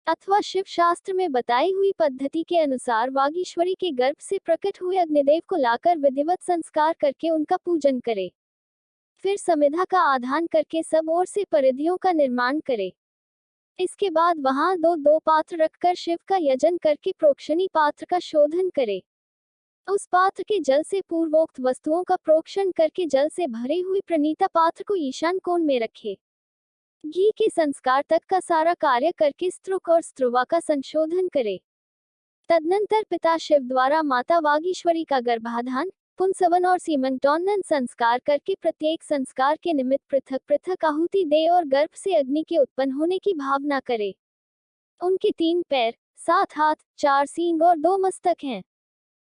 अथवा शिव शास्त्र में बताई हुई पद्धति के अनुसार वागीश्वरी के गर्भ से प्रकट हुए अग्निदेव को लाकर विधिवत संस्कार करके उनका पूजन करे। फिर समिधा का आधान करके सब ओर से परिधियों का निर्माण करे। इसके बाद वहां 2 पात्र रखकर शिव का यजन करके प्रोक्षणी पात्र का शोधन करे। उस पात्र के जल से पूर्वोक्त वस्तुओं का प्रोक्षण करके जल से भरे हुए प्रणीता पात्र को ईशान कोण में रखे। घी के संस्कार तक का सारा कार्य करके स्त्रुक और स्त्रुवा का संशोधन करे। तदनंतर पिता शिव द्वारा माता वागीश्वरी का गर्भाधान पुंसवन और सीमंटोन्नन संस्कार करके प्रत्येक संस्कार के निमित्त पृथक पृथक आहुति दे और गर्भ से अग्नि के उत्पन्न होने की भावना करे। उनके 3 पैर, 7 हाथ, 4 सींग और 2 मस्तक हैं।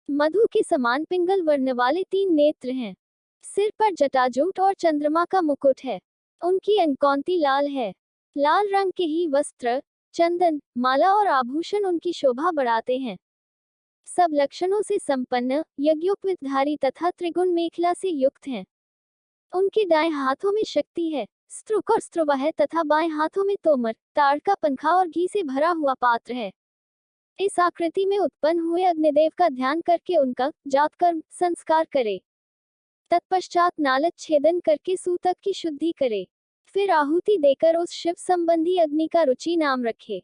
मधु के समान पिंगल वर्ण वाले 3 नेत्र हैं। सिर पर जटाजूट और चंद्रमा का मुकुट है। उनकी अंकौंती लाल है। लाल रंग के ही वस्त्र, चंदन, माला और आभूषण उनकी शोभा बढ़ाते हैं। सब लक्षणों से संपन्न, यज्ञोपवीतधारी तथा त्रिगुण मेखला से युक्त हैं। उनके दाएं हाथों में शक्ति है, स्त्रुक और स्त्रुवा है तथा बाएं हाथों में तोमर, ताड़ का पंखा और घी से भरा हुआ पात्र है। इस आकृति में उत्पन्न हुए अग्निदेव का ध्यान करके उनका जातकर्म संस्कार करे। तत्पश्चात नालच छेदन करके सूतक की शुद्धि करे। फिर आहुति देकर उस शिव संबंधी अग्नि का रुचि नाम रखे।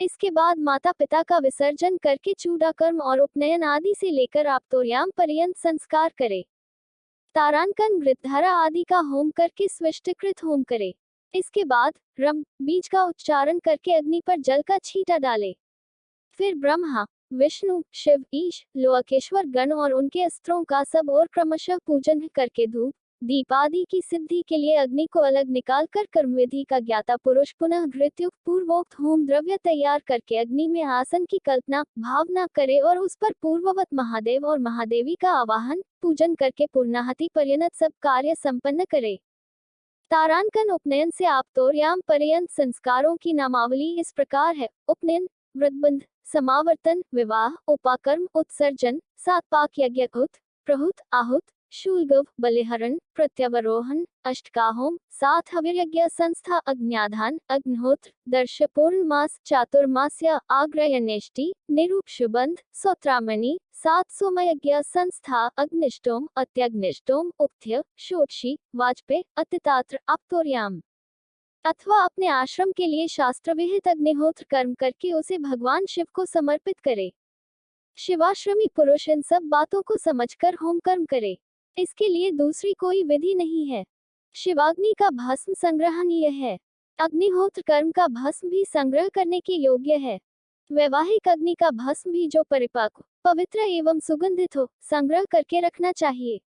इसके बाद माता पिता का विसर्जन करके चूडाकर्म और उपनयन आदि से लेकर आप्तोर्याम पर्यंत संस्कार करे। तारांकन, घृतधारा आदि का होम करके स्विष्टकृत होम करे। इसके बाद रम बीज का उच्चारण करके अग्नि पर जल का छींटा डाले। फिर ब्रह्मा, विष्णु, शिव, ईश, लोकेश्वर गण और उनके अस्त्रों का सब और क्रमशः पूजन करके धूप दीप आदि की सिद्धि के लिए अग्नि को अलग निकालकर कर्मविधि का ज्ञाता पुरुष पुनः घृतयुक्त पूर्वोक्त होम द्रव्य तैयार करके अग्नि में आसन की कल्पना भावना करे और उस पर पूर्ववत महादेव और महादेवी का आवाहन पूजन करके पूर्णाहुति पर्यंत सब कार्य संपन्न करे। तारांकन उपनयन से आप्तोर्याम पर्यंत संस्कारों की नामावली इस प्रकार है। उपनयन, व्रतबंध, समावर्तन, विवाह, उपाकर्म, उत्सर्जन, 7 पाक यज्ञ, प्रहुत, आहुत, शूलगव, बलिहरण, प्रत्यवरोहण, अष्टकाहोम, 7 हविर्यज्ञ, संस्था, अग्न्याधान, अग्निहोत्र, दर्श, पूर्णमास, चातुर्मास्य, आग्रयनेष्टि, निरूप, शुबंध, सौत्रामणि, 7 सोमयज्ञ, संस्था, अग्निष्टोम, अत्यग्निष्टोम, उक्थ्य, षोडशी, वाजपेय, अतितात्र, आप्तोर्याम। अथवा अपने आश्रम के लिए शास्त्र विहित अग्निहोत्र कर्म करके उसे भगवान शिव को समर्पित करे। शिवाश्रमी पुरुष इन सब बातों को समझकर होम कर्म करे। इसके लिए दूसरी कोई विधि नहीं है। शिवाग्नि का भस्म संग्रहणीय है। अग्निहोत्र कर्म का भस्म भी संग्रह करने के योग्य है। वैवाहिक अग्नि का भस्म भी जो परिपक्व, पवित्र एवं सुगंधित हो, संग्रह करके रखना चाहिए।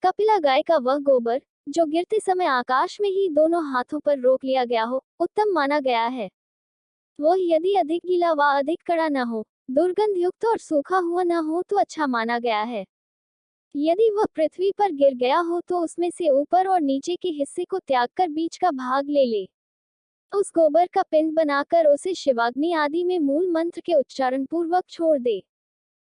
कपिला गाय का वह गोबर जो गिरते समय आकाश में ही दोनों हाथों पर रोक लिया गया हो, उत्तम माना गया है। वह यदि अधिक गीला व अधिक कड़ा न हो, दुर्गंध युक्त और सूखा हुआ न हो तो अच्छा माना गया है। यदि वह पृथ्वी पर गिर गया हो तो उसमें से ऊपर और नीचे के हिस्से को त्याग कर बीच का भाग ले ले। उस गोबर का पिंड बनाकर उसे शिवाग्नि आदि में मूल मंत्र के उच्चारण पूर्वक छोड़ दे।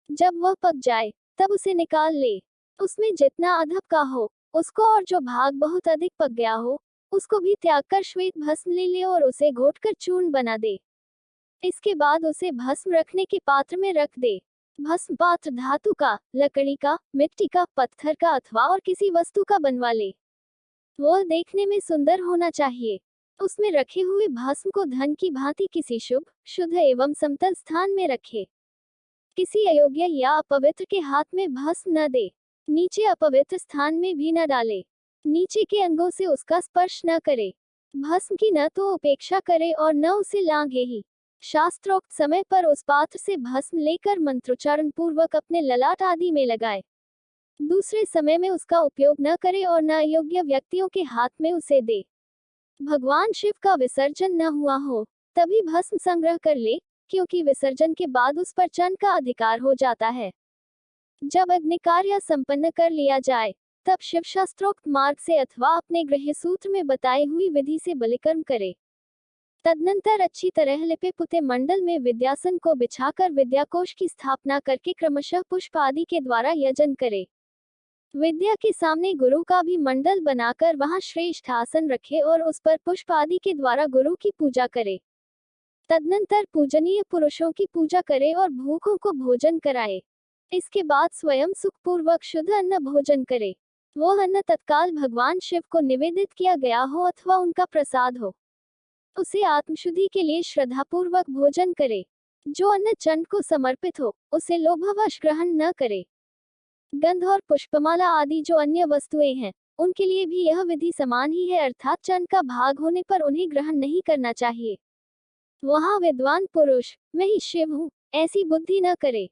जब वह पक जाए तब उसे निकाल ले। उसमें जितना अधप का हो उसको और जो भाग बहुत अधिक पक गया हो उसको भी त्याग कर श्वेत भस्म ले ले और उसे घोटकर चूर्ण बना दे। इसके बाद उसे भस्म रखने के पात्र में रख दे। भस्म पात्र धातु का, लकड़ी का, मिट्टी का, पत्थर का अथवा और किसी वस्तु का बनवा ले। वह देखने में सुंदर होना चाहिए। उसमें रखे हुए भस्म को धन की भांति किसी शुभ, शुद्ध एवं समतल स्थान में रखे। किसी अयोग्य या अपवित्र के हाथ में भस्म न दे। नीचे अपवित्र स्थान में भी न डाले। नीचे के अंगों से उसका स्पर्श न करे। भस्म की न तो उपेक्षा करे और न उसे लांघे ही। शास्त्रोक्त समय पर उस पात्र से भस्म लेकर मंत्रोच्चारण पूर्वक अपने ललाट आदि में लगाए। दूसरे समय में उसका उपयोग न करे और न अयोग्य व्यक्तियों के हाथ में उसे दे। भगवान शिव का विसर्जन न हुआ हो तभी भस्म संग्रह कर ले, क्योंकि विसर्जन के बाद उस पर चंड का अधिकार हो जाता है। जब अग्नि कार्य संपन्न कर लिया जाए तब शिव शास्त्रोक्त मार्ग से अथवा अपने गृह सूत्र में बताई हुई विधि से बलिकर्म करे। तदनंतर अच्छी तरह लिपे पुते मंडल में विद्यासन को बिछाकर विद्याकोश की स्थापना करके क्रमशः पुष्प आदि के द्वारा यजन करे। विद्या के सामने गुरु का भी मंडल बनाकर वहां श्रेष्ठ आसन रखे और उस पर पुष्प आदि के द्वारा गुरु की पूजा करे। तदनंतर पूजनीय पुरुषों की पूजा करे और भूखों को भोजन कराए। इसके बाद स्वयं सुखपूर्वक शुद्ध अन्न भोजन करे। वो अन्न तत्काल भगवान शिव को निवेदित किया गया हो अथवा उनका प्रसाद हो, उसे आत्मशुद्धि के लिए श्रद्धापूर्वक भोजन करे। जो अन्न चंड को समर्पित हो उसे लोभवश ग्रहण न करे। गंध और पुष्पमाला आदि जो अन्य वस्तुएं हैं उनके लिए भी यह विधि समान ही है, अर्थात चंड का भाग होने पर उन्हें ग्रहण नहीं करना चाहिए। वहां विद्वान पुरुष मैं ही शिव हूँ ऐसी बुद्धि न करे।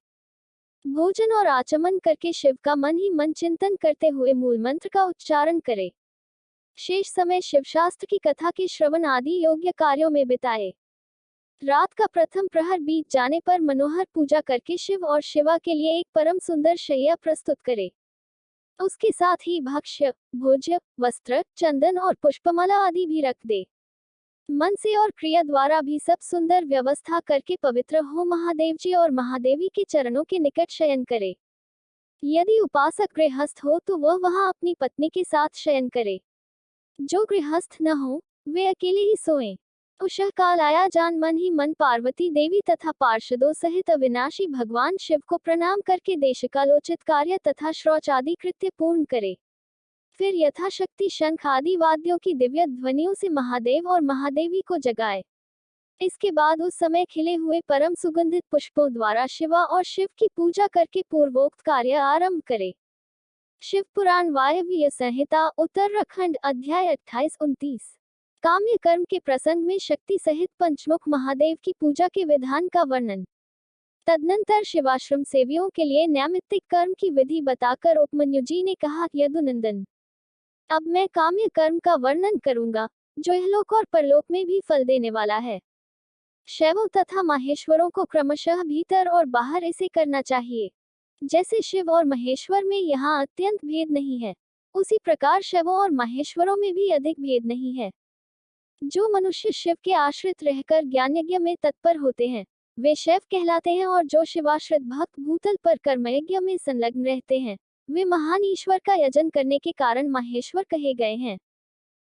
भोजन और आचमन करके शिव का मन ही मन चिंतन करते हुए मूल मंत्र का उच्चारण करें। शेष समय शिवशास्त्र की कथा के श्रवण आदि योग्य कार्यों में बिताए। रात का प्रथम प्रहर बीत जाने पर मनोहर पूजा करके शिव और शिवा के लिए एक परम सुंदर शैया प्रस्तुत करे। उसके साथ ही भक्ष्य, भोज्य, वस्त्र, चंदन और पुष्पमाला आदि भी रख दे। मन से और क्रिया द्वारा भी सब सुंदर व्यवस्था करके पवित्र हो महादेव जी और महादेवी के चरणों के निकट शयन करे। यदि उपासक गृहस्थ हो तो वह वहां अपनी पत्नी के साथ शयन करे। जो गृहस्थ न हो वे अकेले ही सोएं। उषः काल आया जान मन ही मन पार्वती देवी तथा पार्षदों सहित अविनाशी भगवान शिव को प्रणाम करके देशकालोचित कार्य तथा शौच आदि कृत्य पूर्ण करे। फिर यथाशक्ति शंख आदि वाद्यों की दिव्य ध्वनियों से महादेव और महादेवी को जगाए। इसके बाद उस समय खिले हुए परम सुगंधित पुष्पों द्वारा शिवा और शिव की पूजा करके पूर्वोक्त कार्य आरंभ करे। शिव पुराण वायव्य संहिता उत्तराखंड अध्याय 28-29। काम्य कर्म के प्रसंग में शक्ति सहित पंचमुख महादेव की पूजा के विधान का वर्णन। तदनंतर शिवाश्रम सेवियों के लिए नैमित्तिक कर्म की विधि बताकर उपमन्यु जी ने कहा, यदुनंदन, अब मैं काम्य कर्म का वर्णन करूंगा जो इहलोक और परलोक में भी फल देने वाला है। शैवों तथा माहेश्वरों को क्रमशः भीतर और बाहर इसे करना चाहिए। जैसे शिव और महेश्वर में यहाँ अत्यंत भेद नहीं है, उसी प्रकार शैवों और माहेश्वरों में भी अधिक भेद नहीं है। जो मनुष्य शिव के आश्रित रहकर ज्ञानयज्ञ में तत्पर होते हैं वे शैव कहलाते हैं, और जो शिवाश्रित भक्त भूतल पर कर्मयज्ञ में संलग्न रहते हैं वे महान ईश्वर का यजन करने के कारण माहेश्वर कहे गए हैं।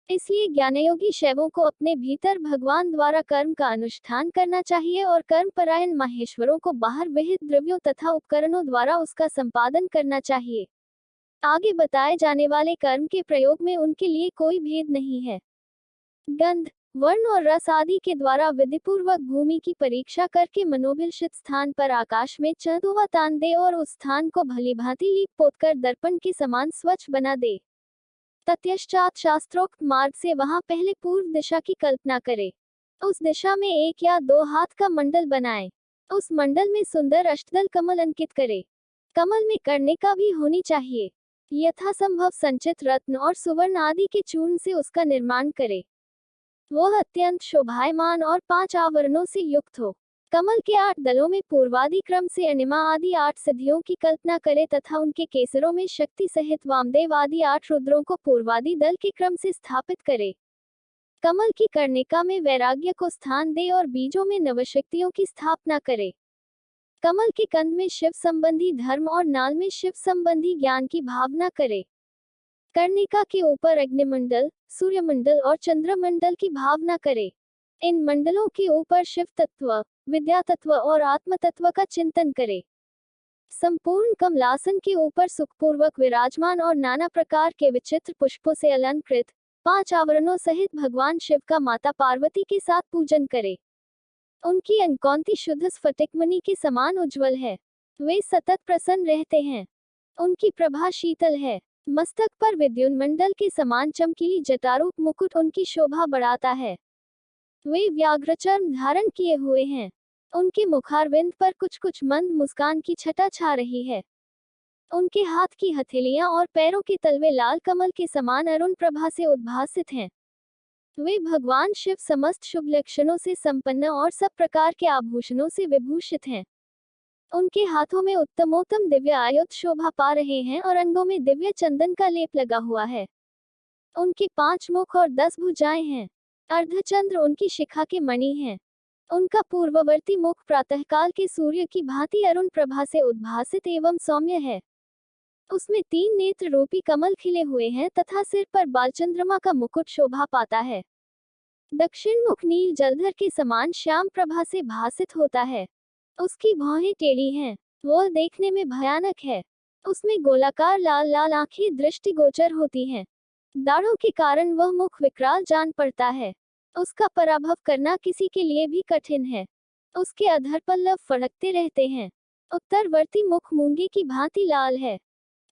इसलिए ज्ञानयोगी शैवों को अपने भीतर भगवान द्वारा कर्म का अनुष्ठान करना चाहिए और कर्म परायण माहेश्वरों को बाहर विहित द्रव्यों तथा उपकरणों द्वारा उसका संपादन करना चाहिए। आगे बताए जाने वाले कर्म के प्रयोग में उनके लिए कोई भेद नहीं है। गंध, वर्ण और रस आदि के द्वारा विधिपूर्वक भूमि की परीक्षा करके मनोभिलषित स्थान पर आकाश में चंदुआ तान दे और उस स्थान को भली भांति लीप पोतकर दर्पण के समान स्वच्छ बना दे। तत्पश्चात शास्त्रोक्त मार्ग से वहां पहले पूर्व दिशा की कल्पना करे। उस दिशा में 1 या 2 हाथ का मंडल बनाए। उस मंडल में सुंदर अष्टदल कमल अंकित करे। कमल में कर्णिका भी होनी चाहिए। यथासंभव संचित रत्न और सुवर्ण आदि के चूर्ण से उसका निर्माण करे। वह अत्यंत शोभायमान और 5 आवरणों से युक्त हो। कमल के 8 दलों में पूर्वादि क्रम से अनिमा आदि 8 सिद्धियों की कल्पना करे तथा उनके केसरों में शक्ति सहित वामदेव आदि 8 रुद्रों को पूर्वादि दल के क्रम से स्थापित करे। कमल की कर्णिका में वैराग्य को स्थान दे और बीजों में नवशक्तियों की स्थापना करे। कमल के कंद में शिव संबंधी धर्म और नाल में शिव संबंधी ज्ञान की भावना करे। कर्णिका के ऊपर अग्निमंडल, सूर्यमंडल और चंद्रमंडल की भावना करे। इन मंडलों के ऊपर शिव तत्व, विद्या तत्व और आत्म तत्व का चिंतन करे। संपूर्ण कमलासन के ऊपर सुखपूर्वक विराजमान और नाना प्रकार के विचित्र पुष्पों से अलंकृत 5 आवरणों सहित भगवान शिव का माता पार्वती के साथ पूजन करे। उनकी अंकौंती शुद्ध स्फटिकमणि के समान उज्जवल है। वे सतत प्रसन्न रहते हैं। उनकी प्रभा शीतल है। मस्तक पर विद्युन्मंडल के समान चमकीली जटारूप मुकुट उनकी शोभा बढ़ाता है। वे व्याघ्रचर्म धारण किए हुए हैं। उनके मुखारविंद पर कुछ कुछ मंद मुस्कान की छटा छा रही है। उनके हाथ की हथेलियां और पैरों के तलवे लाल कमल के समान अरुण प्रभा से उद्भासित हैं। वे भगवान शिव समस्त शुभ लक्षणों से संपन्न और सब प्रकार के आभूषणों से विभूषित हैं। उनके हाथों में उत्तमोत्तम दिव्य आयुध शोभा पा रहे हैं और अंगों में दिव्य चंदन का लेप लगा हुआ है। उनके 5 मुख और 10 भुजाएं हैं। अर्धचंद्र उनकी शिखा के मणि हैं। उनका पूर्ववर्ती मुख प्रातःकाल के सूर्य की भांति अरुण प्रभा से उद्भासित एवं सौम्य है। उसमें 3 नेत्र रूपी कमल खिले हुए हैं तथा सिर पर बालचंद्रमा का मुकुट शोभा पाता है। दक्षिण मुख नील जलधर के समान श्याम प्रभा से भासित होता है। उसकी भौहें टेढ़ी हैं। वह देखने में भयानक है। उसमें गोलाकार लाल लाल आंखें दृष्टिगोचर होती हैं। दाढ़ों के कारण वह मुख विकराल जान पड़ता है। उसका पराभव करना किसी के लिए भी कठिन है। उसके अधर पल्लव फड़कते रहते हैं। उत्तरवर्ती मुख मूंगे की भांति लाल है।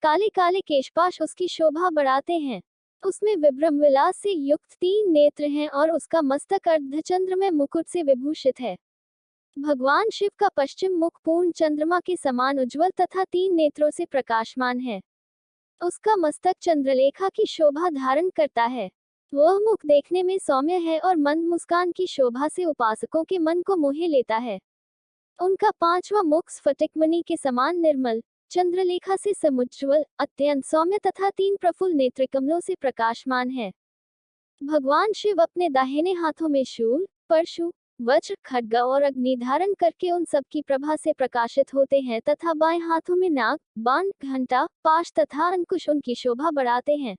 काले काले केशपाश उसकी शोभा बढ़ाते हैं। उसमें विभ्रम विलास से युक्त 3 नेत्र हैं और उसका मस्तक अर्धचंद्र में मुकुट से विभूषित है। भगवान शिव का पश्चिम मुख पूर्ण चंद्रमा के समान उज्ज्वल तथा 3 नेत्रों से प्रकाशमान है। उसका मस्तक चंद्रलेखा की शोभा धारण करता है। वह मुख देखने में सौम्य है और मंद मुस्कान की शोभा से उपासकों के मन को मोह लेता है। उनका 5वां मुख स्फटिकमणि के समान निर्मल, चंद्रलेखा से समुज्ज्वल, अत्यंत सौम्य तथा 3 प्रफुल्ल नेत्र कमलों से प्रकाशमान है। भगवान शिव अपने दाहिने हाथों में शूल, परशु, वज्र, खड्ग और अग्नि धारण करके उन सब की प्रभा से प्रकाशित होते हैं तथा बाएं हाथों में नाग, बाण, घंटा, पाश तथा अंकुश उनकी शोभा बढ़ाते हैं।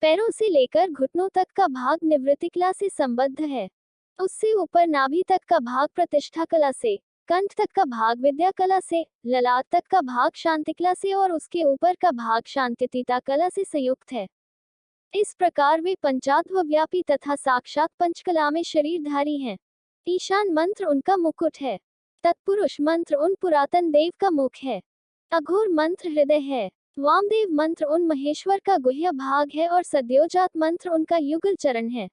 पैरों से लेकर घुटनों तक का भाग निवृत्ति कला से संबद्ध है। उससे ऊपर नाभि तक का भाग प्रतिष्ठा कला से, कंठ तक का भाग विद्या कला से, ललाट तक का भाग शांति कला से और उसके ऊपर का भाग शांतितीता कला से संयुक्त है। इस प्रकार वे पंचाध्व व्यापी तथा साक्षात पंचकला में शरीरधारी हैं। ईशान मंत्र उनका मुकुट है। तत्पुरुष मंत्र उन पुरातन देव का मुख है। अघोर मंत्र हृदय है। वामदेव मंत्र उन महेश्वर का गुह्य भाग है और सद्योजात मंत्र उनका युगल चरण है।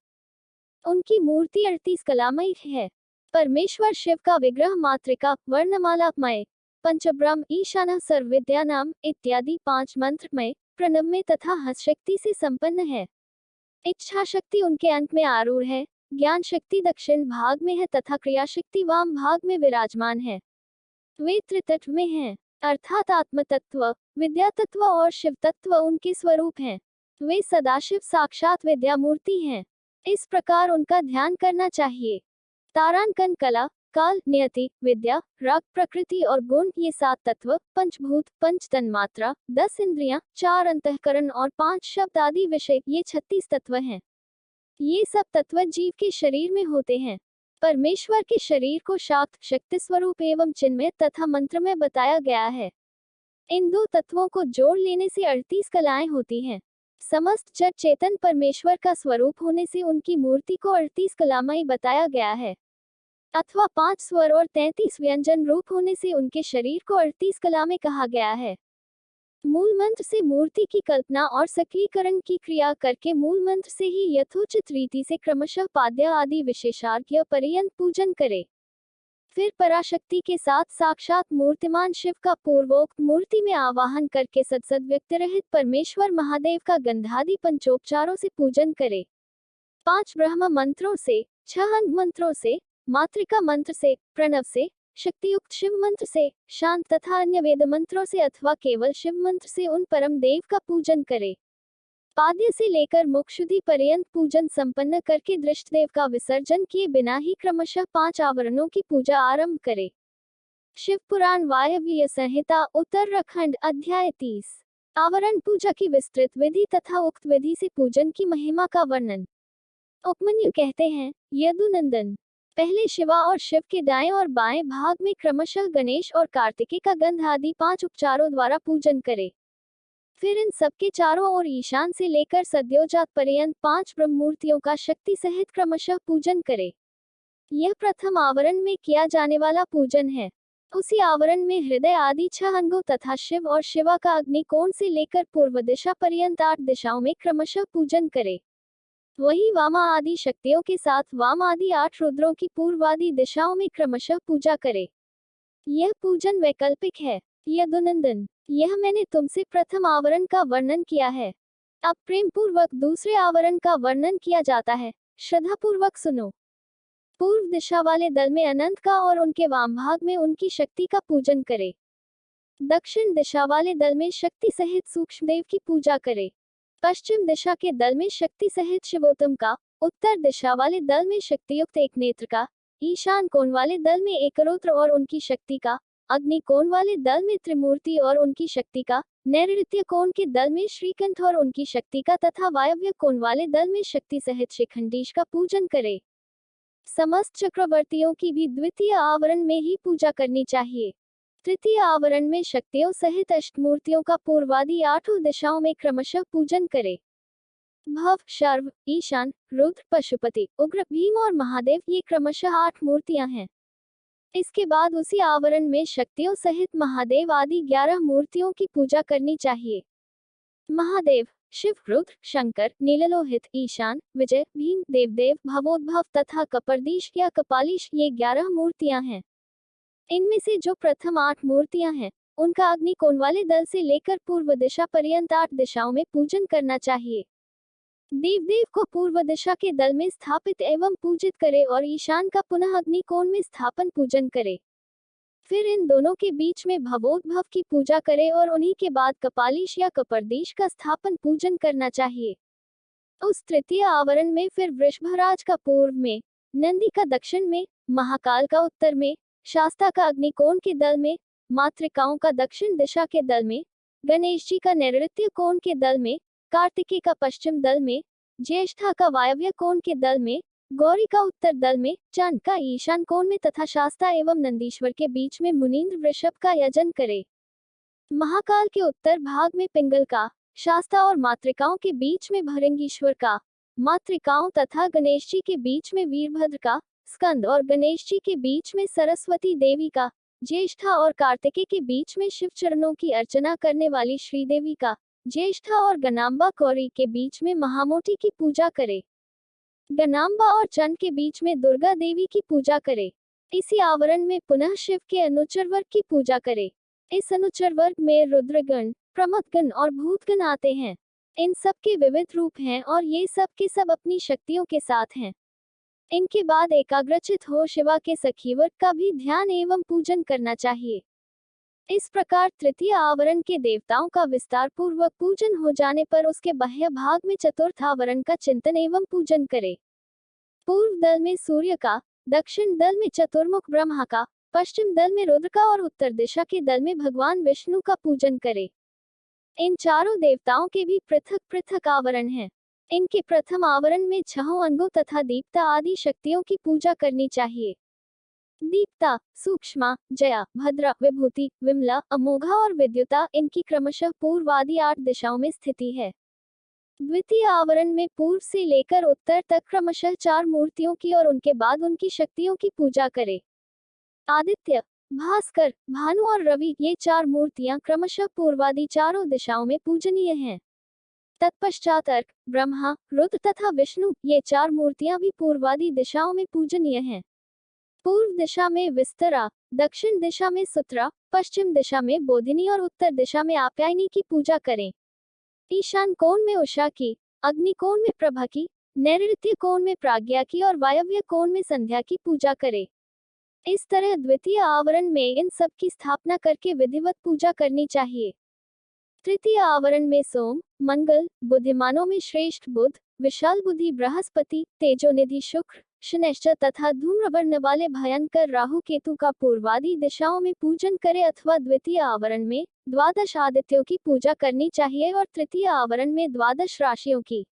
उनकी मूर्ति 38 कलामयी है। परमेश्वर शिव का विग्रह मातृका, वर्णमालामय, पंचब्रह्म, ईशान, सर्वविद्यानाम इत्यादि 5 मंत्रमय, प्रणवमय तथा हंसशक्ति से संपन्न है। इच्छा शक्ति उनके अंत में आरूढ़ है। ज्ञान शक्ति दक्षिण भाग में है तथा क्रिया शक्ति वाम भाग में विराजमान है। वे त्रितत्व में हैं, अर्थात आत्म तत्व, विद्या तत्व और शिव तत्व उनके स्वरूप हैं। वे सदाशिव साक्षात विद्या मूर्ति हैं। इस प्रकार उनका ध्यान करना चाहिए। तारांकन कला, काल, नियति, विद्या, राग, प्रकृति और गुण, ये 7 तत्व, पंचभूत, 5 तन्मात्रा, 10 इंद्रियां, 4 अंतःकरण और 5 शब्द आदि विषय, ये 36 तत्व हैं। ये सब तत्व जीव के शरीर में होते हैं। परमेश्वर के शरीर को शाक्त, शक्ति स्वरूप एवं चिन्मय तथा मंत्र में बताया गया है। इन 2 तत्वों को जोड़ लेने से 38 कलाएं होती हैं। समस्त जड़ चेतन परमेश्वर का स्वरूप होने से उनकी मूर्ति को 38 कलामयी बताया गया है। अथवा 5 स्वर और 33 व्यंजन रूप होने से उनके शरीर को 38 कला में कहा गया है। मूल मंत्र से मूर्ति की कल्पना और सक्रियकरण की क्रिया करके मूल मंत्र से ही यथोचित रीति से क्रमशः पाद्य आदि विशेषार्घ्य पर्यंत पूजन करे। फिर पराशक्ति के साथ साक्षात मूर्तिमान शिव का पूर्वोक्त मूर्ति में आवाहन करके सत्सद व्यक्ति रहित परमेश्वर महादेव का गंधादि पंचोपचारों से पूजन करे। 5 ब्रह्म मंत्रों से, 6 अंग मंत्रों से, मातृका मंत्र से, प्रणव से, शक्तियुक्त शिव मंत्र से, शांत तथा अन्य वेद मंत्रों से अथवा केवल शिव मंत्र से उन परम देव का पूजन करे। पाद्य से लेकर मुख शुद्धि पर्यंत पूजन संपन्न करके दृष्ट देव का विसर्जन किए बिना ही क्रमशः 5 आवरणों की पूजा आरंभ करे। शिव पुराण वायव्य संहिता उत्तराखंड अध्याय 30। आवरण पूजा की विस्तृत विधि तथा उक्त विधि से पूजन की महिमा का वर्णन। उपमन्यु कहते हैं, यदुनंदन, पहले शिवा और शिव के दाएं और बाएं भाग में क्रमशः गणेश और कार्तिकेय का गंध आदि 5 उपचारों द्वारा पूजन करे। फिर इन सबके चारों ओर ईशान से लेकर सद्योजात पर्यंत 5 ब्रह्म मूर्तियों का शक्ति सहित क्रमशः पूजन करे। यह प्रथम आवरण में किया जाने वाला पूजन है। उसी आवरण में हृदय आदि 6 अंगों तथा शिव और शिवा का अग्निकोण से लेकर पूर्व दिशा पर्यंत 8 दिशाओं में क्रमशः पूजन करे। वही वामा आदि शक्तियों के साथ वाम आदि 8 रुद्रों की पूर्वादि दिशाओं में क्रमशः पूजा करे। यह पूजन वैकल्पिक है। यदुनंदन, यह मैंने तुमसे प्रथम आवरण का वर्णन किया है। अब प्रेम पूर्वक दूसरे आवरण का वर्णन किया जाता है। श्रद्धा पूर्वक सुनो। पूर्व दिशा वाले दल में अनंत का और उनके वाम भाग में उनकी शक्ति का पूजन करे। दक्षिण दिशा वाले दल में शक्ति सहित सूक्ष्म देव की पूजा करे। पश्चिम दिशा के दल में शक्ति सहित शिवोत्तम का, उत्तर दिशा वाले दल में शक्तियुक्त एक नेत्र का, ईशान कोण वाले दल में एक रुद्र और उनकी शक्ति का, अग्नि कोण वाले दल में त्रिमूर्ति और उनकी शक्ति का, नैऋत्य कोण के दल में श्रीकंठ और उनकी शक्ति का तथा वायव्य कोण वाले दल में शक्ति सहित शिखंडीश का पूजन करे। समस्त चक्रवर्तियों की भी द्वितीय आवरण में ही पूजा करनी चाहिए। तृतीय आवरण में शक्तियों सहित अष्टमूर्तियों का पूर्वादि 8 दिशाओं में क्रमशः पूजन करे। भव, शर्व, ईशान, रुद्र, पशुपति, उग्र, भीम और महादेव, ये क्रमशः 8 मूर्तियां हैं। इसके बाद उसी आवरण में शक्तियों सहित महादेव आदि 11 मूर्तियों की पूजा करनी चाहिए। महादेव, शिव, रुद्र, शंकर, नीललोहित, ईशान, विजय, भीम, देवदेव, भवोद्भव तथा कपर्दीश या कपालीश ये 11 मूर्तियां हैं। इनमें से जो प्रथम 8 मूर्तियां हैं, उनका अग्निकोण वाले दल से लेकर पूर्व दिशा पर्यंत 8 दिशाओं में पूजन करना चाहिए। देवदेव को पूर्व दिशा के दल में स्थापित एवं पूजित करे और ईशान का पुनः अग्निकोण में स्थापन पूजन करे। फिर इन दोनों के बीच में भवोद्भव की पूजा करे और उन्हीं के बाद कपालीश या कपर्दीश का स्थापन पूजन करना चाहिए। उस तृतीय आवरण में फिर वृषभराज का पूर्व में, नंदी का दक्षिण में, महाकाल का उत्तर में, शास्ता का अग्निकोण के दल में, मातृकाओं का दक्षिण दिशा के दल में, गणेश जी का नैऋत्य कोण के दल में, कार्तिकेय का पश्चिम दल में, ज्येष्ठा का वायव्य कोण के दल में, गौरी का उत्तर दल में, चांद का ईशान कोण में तथा शास्ता एवं नंदीश्वर के बीच में मुनीन्द्र वृषभ का यजन करे। महाकाल के उत्तर भाग में पिंगल का, शास्ता और मातृकाओं के बीच में भृंगीश्वर का, मातृकाओं तथा गणेश जी के बीच में वीरभद्र का, स्कंद और गणेश जी के बीच में सरस्वती देवी का, ज्येष्ठा और कार्तिकेय के बीच में शिव चरणों की अर्चना करने वाली श्रीदेवी का, ज्येष्ठा और गणांबा गौरी के बीच में महामोटी की पूजा करे। गणांबा और चंड के बीच में दुर्गा देवी की पूजा करे। इसी आवरण में पुनः शिव के अनुचर वर्ग की पूजा करे। इस अनुचर वर्ग में रुद्रगण, प्रमथगण और भूतगण आते हैं। इन सब के विविध रूप हैं और ये सब के सब अपनी शक्तियों के साथ हैं। इनके बाद एकाग्रचित हो शिवा के सखी वर्ग का भी ध्यान एवं पूजन करना चाहिए। इस प्रकार तृतीय आवरण के देवताओं का विस्तार पूर्वक पूजन हो जाने पर उसके बाह्य भाग में चतुर्थ आवरण का चिंतन एवं पूजन करे। पूर्व दल में सूर्य का, दक्षिण दल में चतुर्मुख ब्रह्मा का, पश्चिम दल में रुद्र का और उत्तर दिशा के दल में भगवान विष्णु का पूजन करे। इन चारों देवताओं के भी पृथक पृथक आवरण हैं। इनके प्रथम आवरण में 6 अंगों तथा दीप्ता आदि शक्तियों की पूजा करनी चाहिए। दीप्ता, सूक्ष्मा, जया, भद्रा, विभूति, विमला, अमोघा और विद्युता इनकी क्रमशः पूर्व आदि 8 दिशाओं में स्थिति है। द्वितीय आवरण में पूर्व से लेकर उत्तर तक क्रमशः 4 मूर्तियों की और उनके बाद उनकी शक्तियों की पूजा करे। आदित्य, भास्कर, भानु और रवि ये 4 मूर्तियां क्रमशः पूर्वादि चारों दिशाओं में पूजनीय हैं। तत्पश्चात अर्क, ब्रह्मा, रुद्र तथा विष्णु ये 4 मूर्तियां भी पूर्वादि दिशाओं में पूजनीय हैं। पूर्व दिशा में विस्तरा, दक्षिण दिशा में सुत्रा, पश्चिम दिशा में बोधिनी और उत्तर दिशा में आप्यायनी की पूजा करें। ईशान कोण में उषा की, अग्नि कोण में प्रभा की, नैऋत्य कोण में प्राज्ञा की और वायव्य कोण में संध्या की पूजा करें। इस तरह द्वितीय आवरण में इन सब की स्थापना करके विधिवत पूजा करनी चाहिए। तृतीय आवरण में सोम, मंगल, बुद्धिमानों में श्रेष्ठ बुध, विशाल बुद्धि बृहस्पति, तेजोनिधि शुक्र, शनैश्चर तथा धूम्रवर्ण वाले भयंकर राहु केतु का पूर्वादि दिशाओं में पूजन करे अथवा द्वितीय आवरण में 12 आदित्यों की पूजा करनी चाहिए और तृतीय आवरण में 12 राशियों की।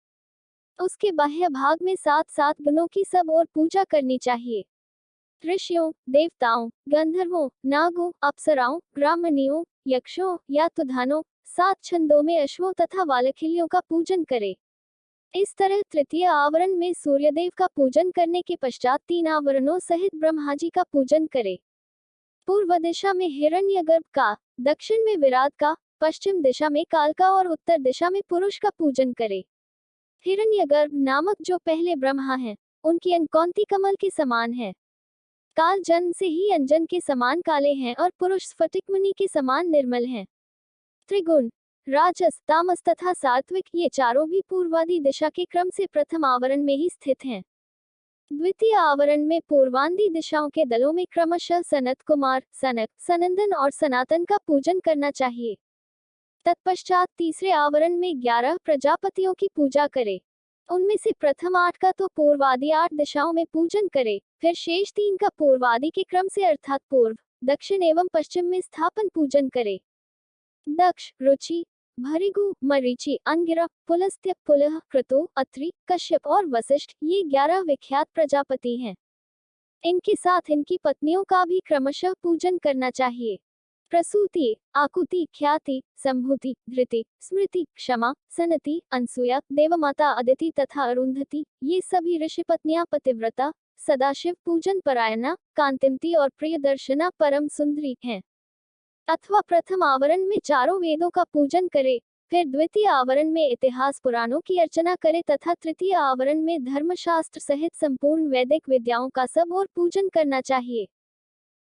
उसके बाह्य भाग में 7 गणों की सब और पूजा करनी चाहिए। ऋषियों, देवताओं, गंधर्वों, नागों, अप्सराओं, ब्राह्मणियों, यक्षों, यातुधानों, 7 छंदों में अश्वों तथा वालखिलियों का पूजन करे। इस तरह तृतीय आवरण में सूर्यदेव का पूजन करने के पश्चात 3 आवरणों सहित ब्रह्मा जी का पूजन करे। पूर्व दिशा में हिरण्यगर्भ का, दक्षिण में विराट का, पश्चिम दिशा में काल का और उत्तर दिशा में पुरुष का पूजन करे। हिरण्यगर्भ नामक जो पहले ब्रह्मा हैं, उनकी अंकौंती कमल के समान है। काल जन्म से ही अंजन के समान काले हैं और पुरुष स्फटिकमणि के समान निर्मल हैं। त्रिगुण, राजस, तामस तथा सात्विक ये चारों भी पूर्वादि दिशा के क्रम से प्रथम आवरण में ही स्थित हैं। द्वितीय आवरण में पूर्वादि दिशाओं के दलों में क्रमशः सनत कुमार, सनक, सनंदन और सनातन का पूजन करना चाहिए। तत्पश्चात तीसरे आवरण में 11 प्रजापतियों की पूजा करे। उनमें से प्रथम 8 का तो पूर्वादि 8 दिशाओं में पूजन करे, फिर शेष 3 का पूर्वादि के क्रम से अर्थात पूर्व, दक्षिण एवं पश्चिम में स्थापन पूजन करे। दक्ष, रुचि, भृगु, मरीचि, अंगिरा, पुलस्त्य, पुलह, क्रतु, अत्रि, कश्यप और वशिष्ठ ये 11 विख्यात प्रजापति हैं। इनके साथ इनकी पत्नियों का भी क्रमशः पूजन करना चाहिए। प्रसूति, आकुति, ख्याति, संभूति, धृति, स्मृति, क्षमा, सनति, अनसुया, देवमाता अदिति तथा अरुंधति ये सभी ऋषि पत्नियां पतिव्रता, सदाशिव पूजन परायणा, कांतिमती और प्रियदर्शना परम सुंदरी हैं। अथवा प्रथम आवरण में चारों वेदों का पूजन करे, फिर द्वितीय आवरण में इतिहास पुराणों की अर्चना करे तथा तृतीय आवरण में धर्मशास्त्र सहित संपूर्ण वैदिक विद्याओं का सब और पूजन करना चाहिए।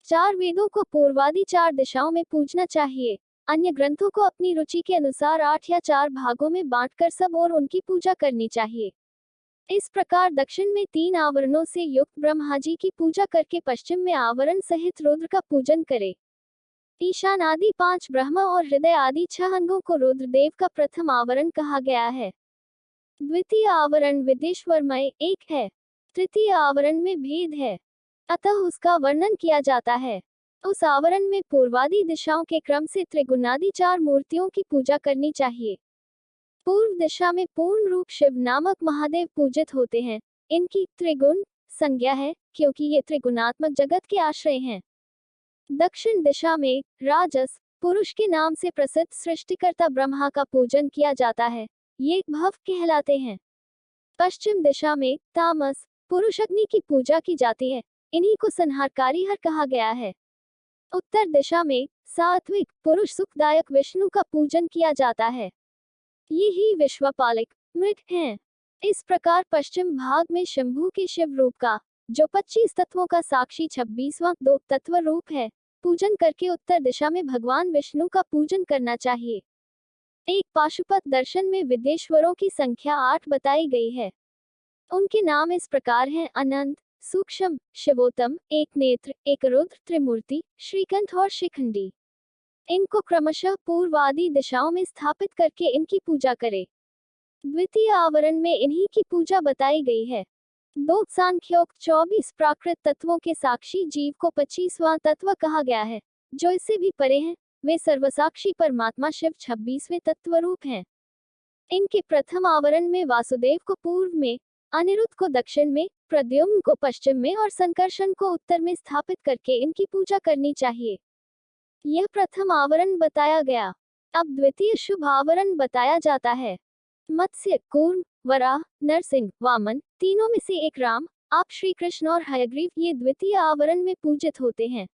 4 वेदों को पूर्वादि 4 दिशाओं में पूजना चाहिए। अन्य ग्रंथों को अपनी रुचि के अनुसार 8 या 4 भागों में बांटकर सब और उनकी पूजा करनी चाहिए। इस प्रकार दक्षिण में 3 आवरणों से युक्त ब्रह्मा जी की पूजा करके पश्चिम में आवरण सहित रुद्र का पूजन करे। ईशान आदि 5 ब्रह्म और हृदय आदि 6 अंगों को रुद्रदेव का प्रथम आवरण कहा गया है। द्वितीय आवरण विदेश्वरमय एक है। तृतीय आवरण में भेद है, अतः उसका वर्णन किया जाता है। उस आवरण में पूर्वादि दिशाओं के क्रम से त्रिगुणादि 4 मूर्तियों की पूजा करनी चाहिए। पूर्व दिशा में पूर्ण रूप शिव नामक महादेव पूजित होते हैं। इनकी त्रिगुण संज्ञा है क्योंकि ये त्रिगुणात्मक जगत के आश्रय हैं। दक्षिण दिशा में राजस पुरुष के नाम से प्रसिद्ध सृष्टिकर्ता ब्रह्मा का पूजन किया जाता है, ये भव कहलाते हैं। पश्चिम दिशा में तामस पुरुष अग्नि की पूजा की जाती है, इन्हीं को संहारकारी हर कहा गया है। उत्तर दिशा में सात्विक पुरुष सुखदायक विष्णु का पूजन किया जाता है, ये ही विश्वपालक मृग हैं। इस प्रकार पश्चिम भाग में शंभु के शिव रूप का, जो 25 तत्वों का साक्षी 26वां 2 तत्व रूप है, पूजन करके उत्तर दिशा में भगवान विष्णु का पूजन करना चाहिए। एक पाशुपत दर्शन में विदेश्वरों की संख्या 8 बताई गई है। उनके नाम इस प्रकार हैं: अनंत, सूक्ष्म, शिवोत्तम, एक नेत्र, एक रुद्र, त्रिमूर्ति, श्रीकंठ और शिखंडी। इनको क्रमशः पूर्व आदि दिशाओं में स्थापित करके इनकी पूजा करें। द्वितीय आवरण में इन्हीं की पूजा बताई गई है। 2 सांख्योक्त 24 प्राकृत तत्वों के साक्षी जीव को 25वां तत्व कहा गया है। जो इससे भी परे हैं, वे सर्वसाक्षी परमात्मा शिव 26वें तत्व रूप हैं। इनके प्रथम आवरण में वासुदेव को पूर्व में, अनिरुद्ध को दक्षिण में, प्रद्युम्न को पश्चिम में और संकर्षण को उत्तर में स्थापित करके इनकी पूजा करनी चाहिए। यह प्रथम आवरण बताया गया। अब द्वितीय शुभ आवरण बताया जाता है। मत्स्य, कूर्म, वराह, नरसिंह, वामन, तीनों में से एक राम, आप श्री कृष्ण और हयग्रीव ये द्वितीय आवरण में पूजित होते हैं।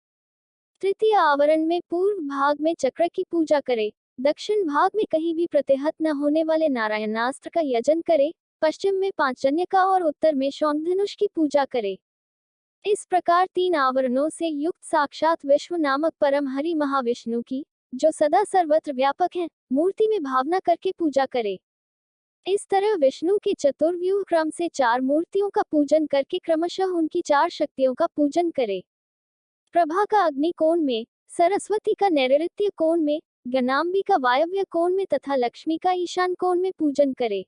तृतीय आवरण में पूर्व भाग में चक्र की पूजा करें, दक्षिण भाग में कहीं भी प्रतिहत न होने वाले नारायणास्त्र का यजन करें, पश्चिम में पांचजन्य का और उत्तर में शौंधनुष की पूजा करें। इस प्रकार 3 आवरणों से युक्त साक्षात विश्व नामक परम हरि महाविष्णु की, जो सदा सर्वत्र व्यापक है, मूर्ति में भावना करके पूजा करे। इस तरह विष्णु के चतुर्व्यूह क्रम से 4 मूर्तियों का पूजन करके क्रमशः उनकी 4 शक्तियों का पूजन करे। प्रभा का अग्नि कोण में, सरस्वती का नैऋत्य कोण में, गणाम्बी का वायव्य कोण में तथा लक्ष्मी का ईशान कोण में पूजन करे।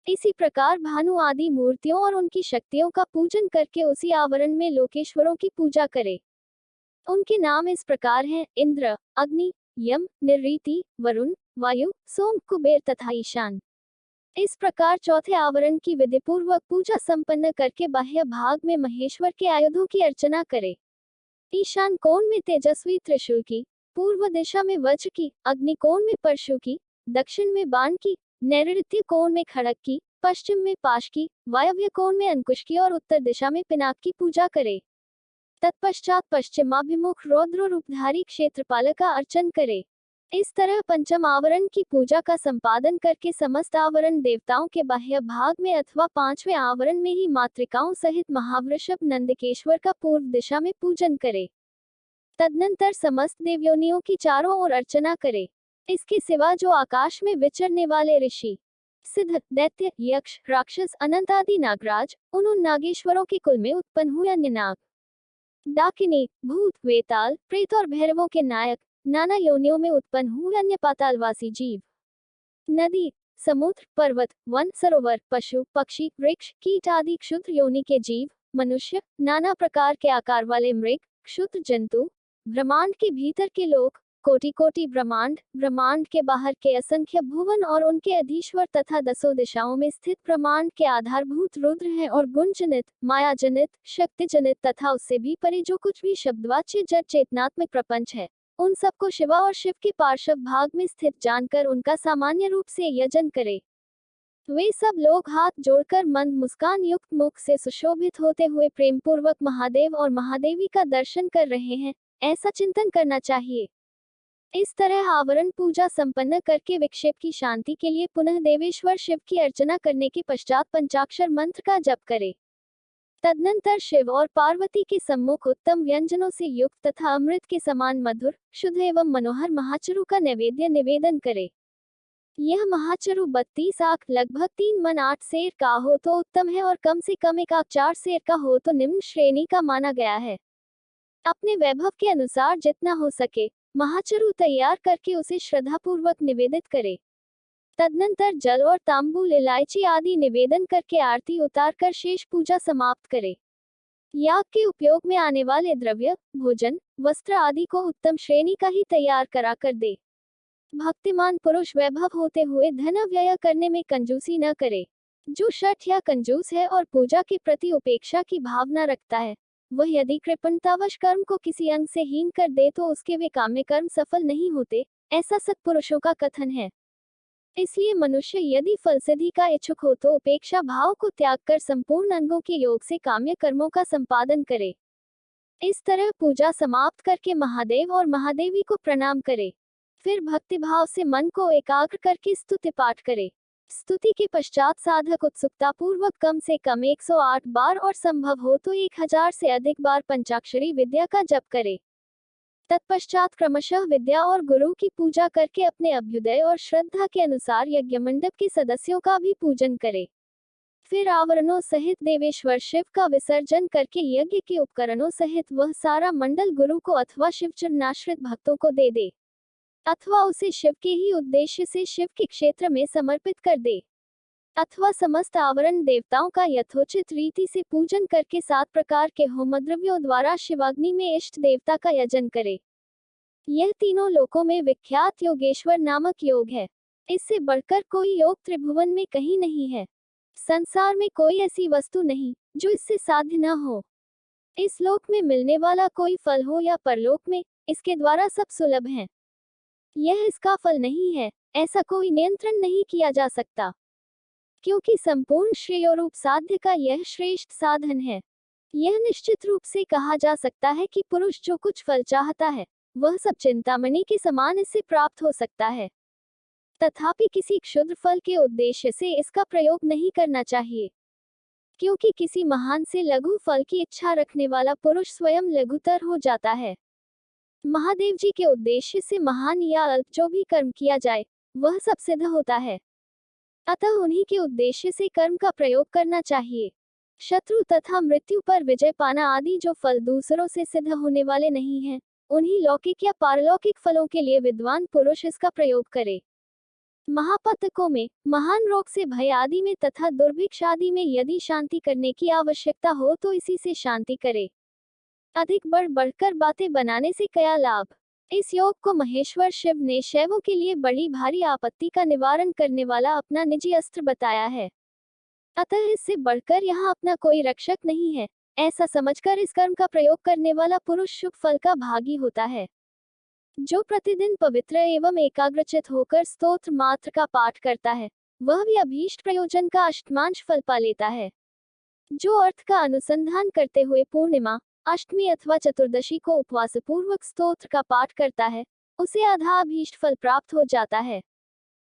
इसी प्रकार भानु आदि मूर्तियों और उनकी शक्तियों का पूजन करके उसी आवरण में लोकेश्वरों की पूजा करे। उनके नाम इस प्रकार हैं: इंद्र, अग्नि, यम, निऋति, वरुण, वायु, सोम, कुबेर तथा ईशान। इस प्रकार चौथे आवरण की विधिपूर्वक पूजा संपन्न करके बाह्य भाग में महेश्वर के आयुधों की अर्चना करे। ईशान कोण में तेजस्वी त्रिशूल की, पूर्व दिशा में वज्र की, अग्नि कोण में परशु की, दक्षिण में बाण की, नैऋत्य कोण में खड़ग की, पश्चिम में पाश की, वायव्य कोण में अंकुश की और उत्तर दिशा में पिनाक की पूजा करे। तत्पश्चात पश्चिमाभिमुख रौद्र रूपधारी क्षेत्रपाल का अर्चन करे। इस तरह पंचम आवरण की पूजा का संपादन करके समस्त आवरण देवताओं के बाह्य भाग में अथवा 5वें आवरण में ही मातृकाओं सहित महावृषभ नंदकेश्वर का पूर्व दिशा में पूजन करे। तदनंतर समस्त देवयोनियों की चारों ओर अर्चना करे। इसके सिवा जो आकाश में विचरने वाले ऋषि, सिद्ध, दैत्य, यक्ष, राक्षस, अनंत आदि नागराज, उन नागेश्वरों के कुल में उत्पन्न हुए अन्य नाग, डाकिनी, भूत, वेताल, प्रेत और भैरवों के नायक, नाना योनियों में उत्पन्न हुए अन्य पातालवासी जीव, नदी, समुद्र, पर्वत, वन, सरोवर, पशु, पक्षी, वृक्ष, कीट आदि क्षुद्र योनि के जीव, मनुष्य, नाना प्रकार के आकार वाले मृग, क्षुद्र जंतु, ब्रह्मांड के भीतर के लोक, कोटि कोटि ब्रह्मांड, ब्रह्मांड के बाहर के असंख्य भुवन और उनके अधीश्वर तथा 10 दिशाओं में स्थित ब्रह्मांड के आधारभूत रुद्र हैं और गुणजनित, मायाजनित, शक्तिजनित तथा उससे भी परे जो कुछ भी शब्दवाच्य जड़ चेतनात्मक प्रपंच है, उन सबको शिवा और शिव के पार्श्व भाग में स्थित जानकर उनका सामान्य रूप से यजन करे। वे सब लोग हाथ जोड़कर मंद मुस्कान युक्त मुख से सुशोभित होते हुए प्रेमपूर्वक महादेव और महादेवी का दर्शन कर रहे हैं, ऐसा चिंतन करना चाहिए। इस तरह आवरण पूजा संपन्न करके विक्षेप की शांति के लिए पुनः देवेश्वर शिव की अर्चना करने के पश्चात पंचाक्षर मंत्र का जप करे। तदनंतर शिव और पार्वती के सम्मुख उत्तम व्यंजनों से युक्त तथा अमृत के समान मधुर, शुद्ध एवं मनोहर महाचरु का नैवेद्य निवेदन करे। यह महाचरु 32 आंख लगभग 3 मन 8 सेर का हो तो उत्तम है और कम से कम 1 आंख 4 सेर का हो तो निम्न श्रेणी का माना गया है। अपने वैभव के अनुसार जितना हो सके महाचरु तैयार करके उसे श्रद्धापूर्वक निवेदित करे। तदनंतर जल और तांबूल इलायची आदि निवेदन करके आरती उतारकर शेष पूजा समाप्त करे। याग के उपयोग में आने वाले द्रव्य, भोजन, वस्त्र आदि को उत्तम श्रेणी का ही तैयार करा कर दे। भक्तिमान पुरुष वैभव होते हुए धन व्यय करने में कंजूसी न करे। जो शठ या कंजूस है और पूजा के प्रति उपेक्षा की भावना रखता है, वह यदि कृपणतावश कर्म को किसी अंग से हीन कर दे तो उसके वे काम्य कर्म सफल नहीं होते, ऐसा सत्पुरुषों का कथन है। इसलिए मनुष्य यदि फल सिद्धि का इच्छुक हो तो उपेक्षा भाव को त्याग कर संपूर्ण अंगों के योग से काम्य कर्मों का संपादन करे। इस तरह पूजा समाप्त करके महादेव और महादेवी को प्रणाम करे। फिर भक्तिभाव से मन को एकाग्र करके स्तुति पाठ करे। स्तुति के पश्चात साधक उत्सुकता पूर्वक कम से कम 108 बार और संभव हो तो 1000 से अधिक बार पंचाक्षरी विद्या का जप करे। तत्पश्चात क्रमशः विद्या और गुरु की पूजा करके अपने अभ्युदय और श्रद्धा के अनुसार यज्ञ मंडप के सदस्यों का भी पूजन करे। फिर आवरणों सहित देवेश्वर शिव का विसर्जन करके यज्ञ के उपकरणों सहित वह सारा मंडल गुरु को अथवा शिवचरणाश्रित भक्तों को दे दे, अथवा उसे शिव के ही उद्देश्य से शिव के क्षेत्र में समर्पित कर दे, अथवा समस्त आवरण देवताओं का यथोचित रीति से पूजन करके 7 प्रकार के होमद्रव्यों द्वारा शिवाग्नि में इष्ट देवता का यजन करे। यह तीनों लोकों में विख्यात योगेश्वर नामक योग है। इससे बढ़कर कोई योग त्रिभुवन में कहीं नहीं है। संसार में कोई ऐसी वस्तु नहीं जो इससे साध्य न हो। इस लोक में मिलने वाला कोई फल हो या परलोक में, इसके द्वारा सब सुलभ है। यह इसका फल नहीं है, ऐसा कोई नियंत्रण नहीं किया जा सकता, क्योंकि संपूर्ण श्रेयोरूप साध्य का यह श्रेष्ठ साधन है। यह निश्चित रूप से कहा जा सकता है कि पुरुष जो कुछ फल चाहता है वह सब चिंतामणि के समान इससे प्राप्त हो सकता है। तथापि किसी क्षुद्र फल के उद्देश्य से इसका प्रयोग नहीं करना चाहिए, क्योंकि किसी महान से लघु फल की इच्छा रखने वाला पुरुष स्वयं लघुतर हो जाता है। महादेव जी के उद्देश्य से महान या अल्प जो भी कर्म किया जाए वह सब सिद्ध होता है। अतः उन्हीं के उद्देश्य से कर्म का प्रयोग करना चाहिए। शत्रु तथा मृत्यु पर विजय पाना आदि जो फल दूसरों से सिद्ध होने वाले नहीं हैं, उन्हीं लौकिक या पारलौकिक फलों के लिए विद्वान पुरुष इसका प्रयोग करे। महापातकों में, महान रोग से भय आदि में तथा दुर्भिक्ष आदि में यदि शांति करने की आवश्यकता हो तो इसी से शांति करे। अधिक बढ़ बढ़कर बातें बनाने से क्या लाभ। इस योग को महेश्वर शिव ने शैवों के लिए बड़ी भारी आपत्ति का निवारण करने वाला अपना निजी अस्त्र बताया है। अतः इससे बढ़कर यहाँ अपना कोई रक्षक नहीं है, ऐसा समझकर इस कर्म का प्रयोग करने वाला पुरुष शुभ फल का भागी होता है। जो प्रतिदिन पवित्र एवं एकाग्रचित होकर स्तोत्र मात्र का पाठ करता है वह भी अभीष्ट प्रयोजन का अष्टमांश फल पा लेता है। जो अर्थ का अनुसंधान करते हुए पूर्णिमा, अष्टमी अथवा चतुर्दशी को उपवास पूर्वक स्तोत्र का पाठ करता है उसे आधा अभीष्ट फल प्राप्त हो जाता है।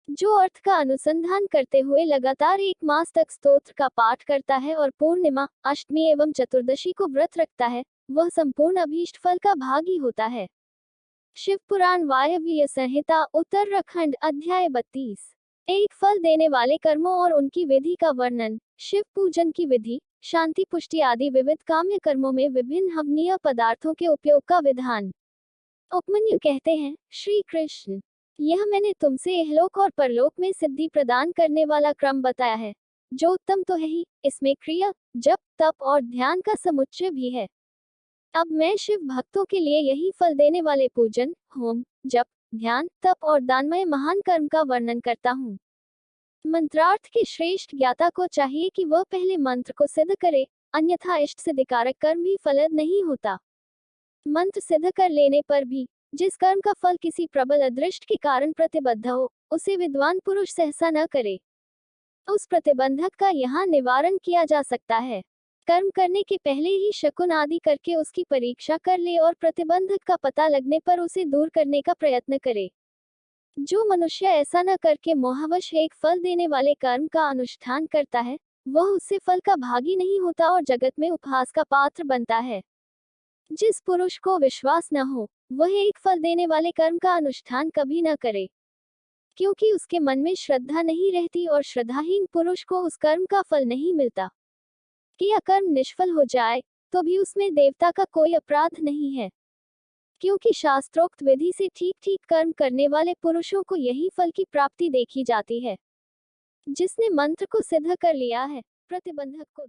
जो अर्थ का अनुसंधान करते हुए लगातार 1 मास तक स्तोत्र का पाठ करता है और पूर्णिमा, अष्टमी एवं चतुर्दशी को व्रत रखता है वह संपूर्ण अभीष्ट फल का भागी होता है। शिव पुराण वायव्य संहिता उत्तराखंड अध्याय 32। एक फल देने वाले कर्मों और उनकी विधि का वर्णन। शिव पूजन की विधि, शांति पुष्टि आदि विविध काम्य कर्मों में विभिन्न हवनीय पदार्थों के उपयोग का विधान। उपमन्यु कहते हैं, श्री कृष्ण, यह मैंने तुमसे इहलोक और परलोक में सिद्धि प्रदान करने वाला क्रम बताया है, जो उत्तम तो है ही, इसमें क्रिया, जप, तप और ध्यान का समुच्चय भी है। अब मैं शिव भक्तों के लिए यही फल देने वाले पूजन, होम, जप, ध्यान, तप और दानमय महान कर्म का वर्णन करता हूँ। मंत्रार्थ के श्रेष्ठ ज्ञाता को चाहिए कि वह पहले मंत्र को सिद्ध करे, अन्यथा इष्ट सिद्धिकारक कर्म भी फलद नहीं होता। मंत्र सिद्ध कर लेने पर भी जिस कर्म का फल किसी प्रबल अदृष्ट के कारण प्रतिबद्ध हो, उसे विद्वान पुरुष सहसा न करे। उस प्रतिबंधक का यहाँ निवारण किया जा सकता है। कर्म करने के पहले ही शकुन आदि करके उसकी परीक्षा कर ले और प्रतिबंधक का पता लगने पर उसे दूर करने का प्रयत्न करे। जो मनुष्य ऐसा न करके मोहवश एक फल देने वाले कर्म का अनुष्ठान करता है, वह उससे फल का भागी नहीं होता और जगत में उपहास का पात्र बनता है। जिस पुरुष को विश्वास न हो, वह एक फल देने वाले कर्म का अनुष्ठान कभी न करे, क्योंकि उसके मन में श्रद्धा नहीं रहती और श्रद्धाहीन पुरुष को उस कर्म का फल नहीं मिलता। कि यह कर्म निष्फल हो जाए तो भी उसमें देवता का कोई अपराध नहीं है, क्योंकि शास्त्रोक्त विधि से ठीक ठीक कर्म करने वाले पुरुषों को यही फल की प्राप्ति देखी जाती है। जिसने मंत्र को सिद्ध कर लिया है, प्रतिबंधक को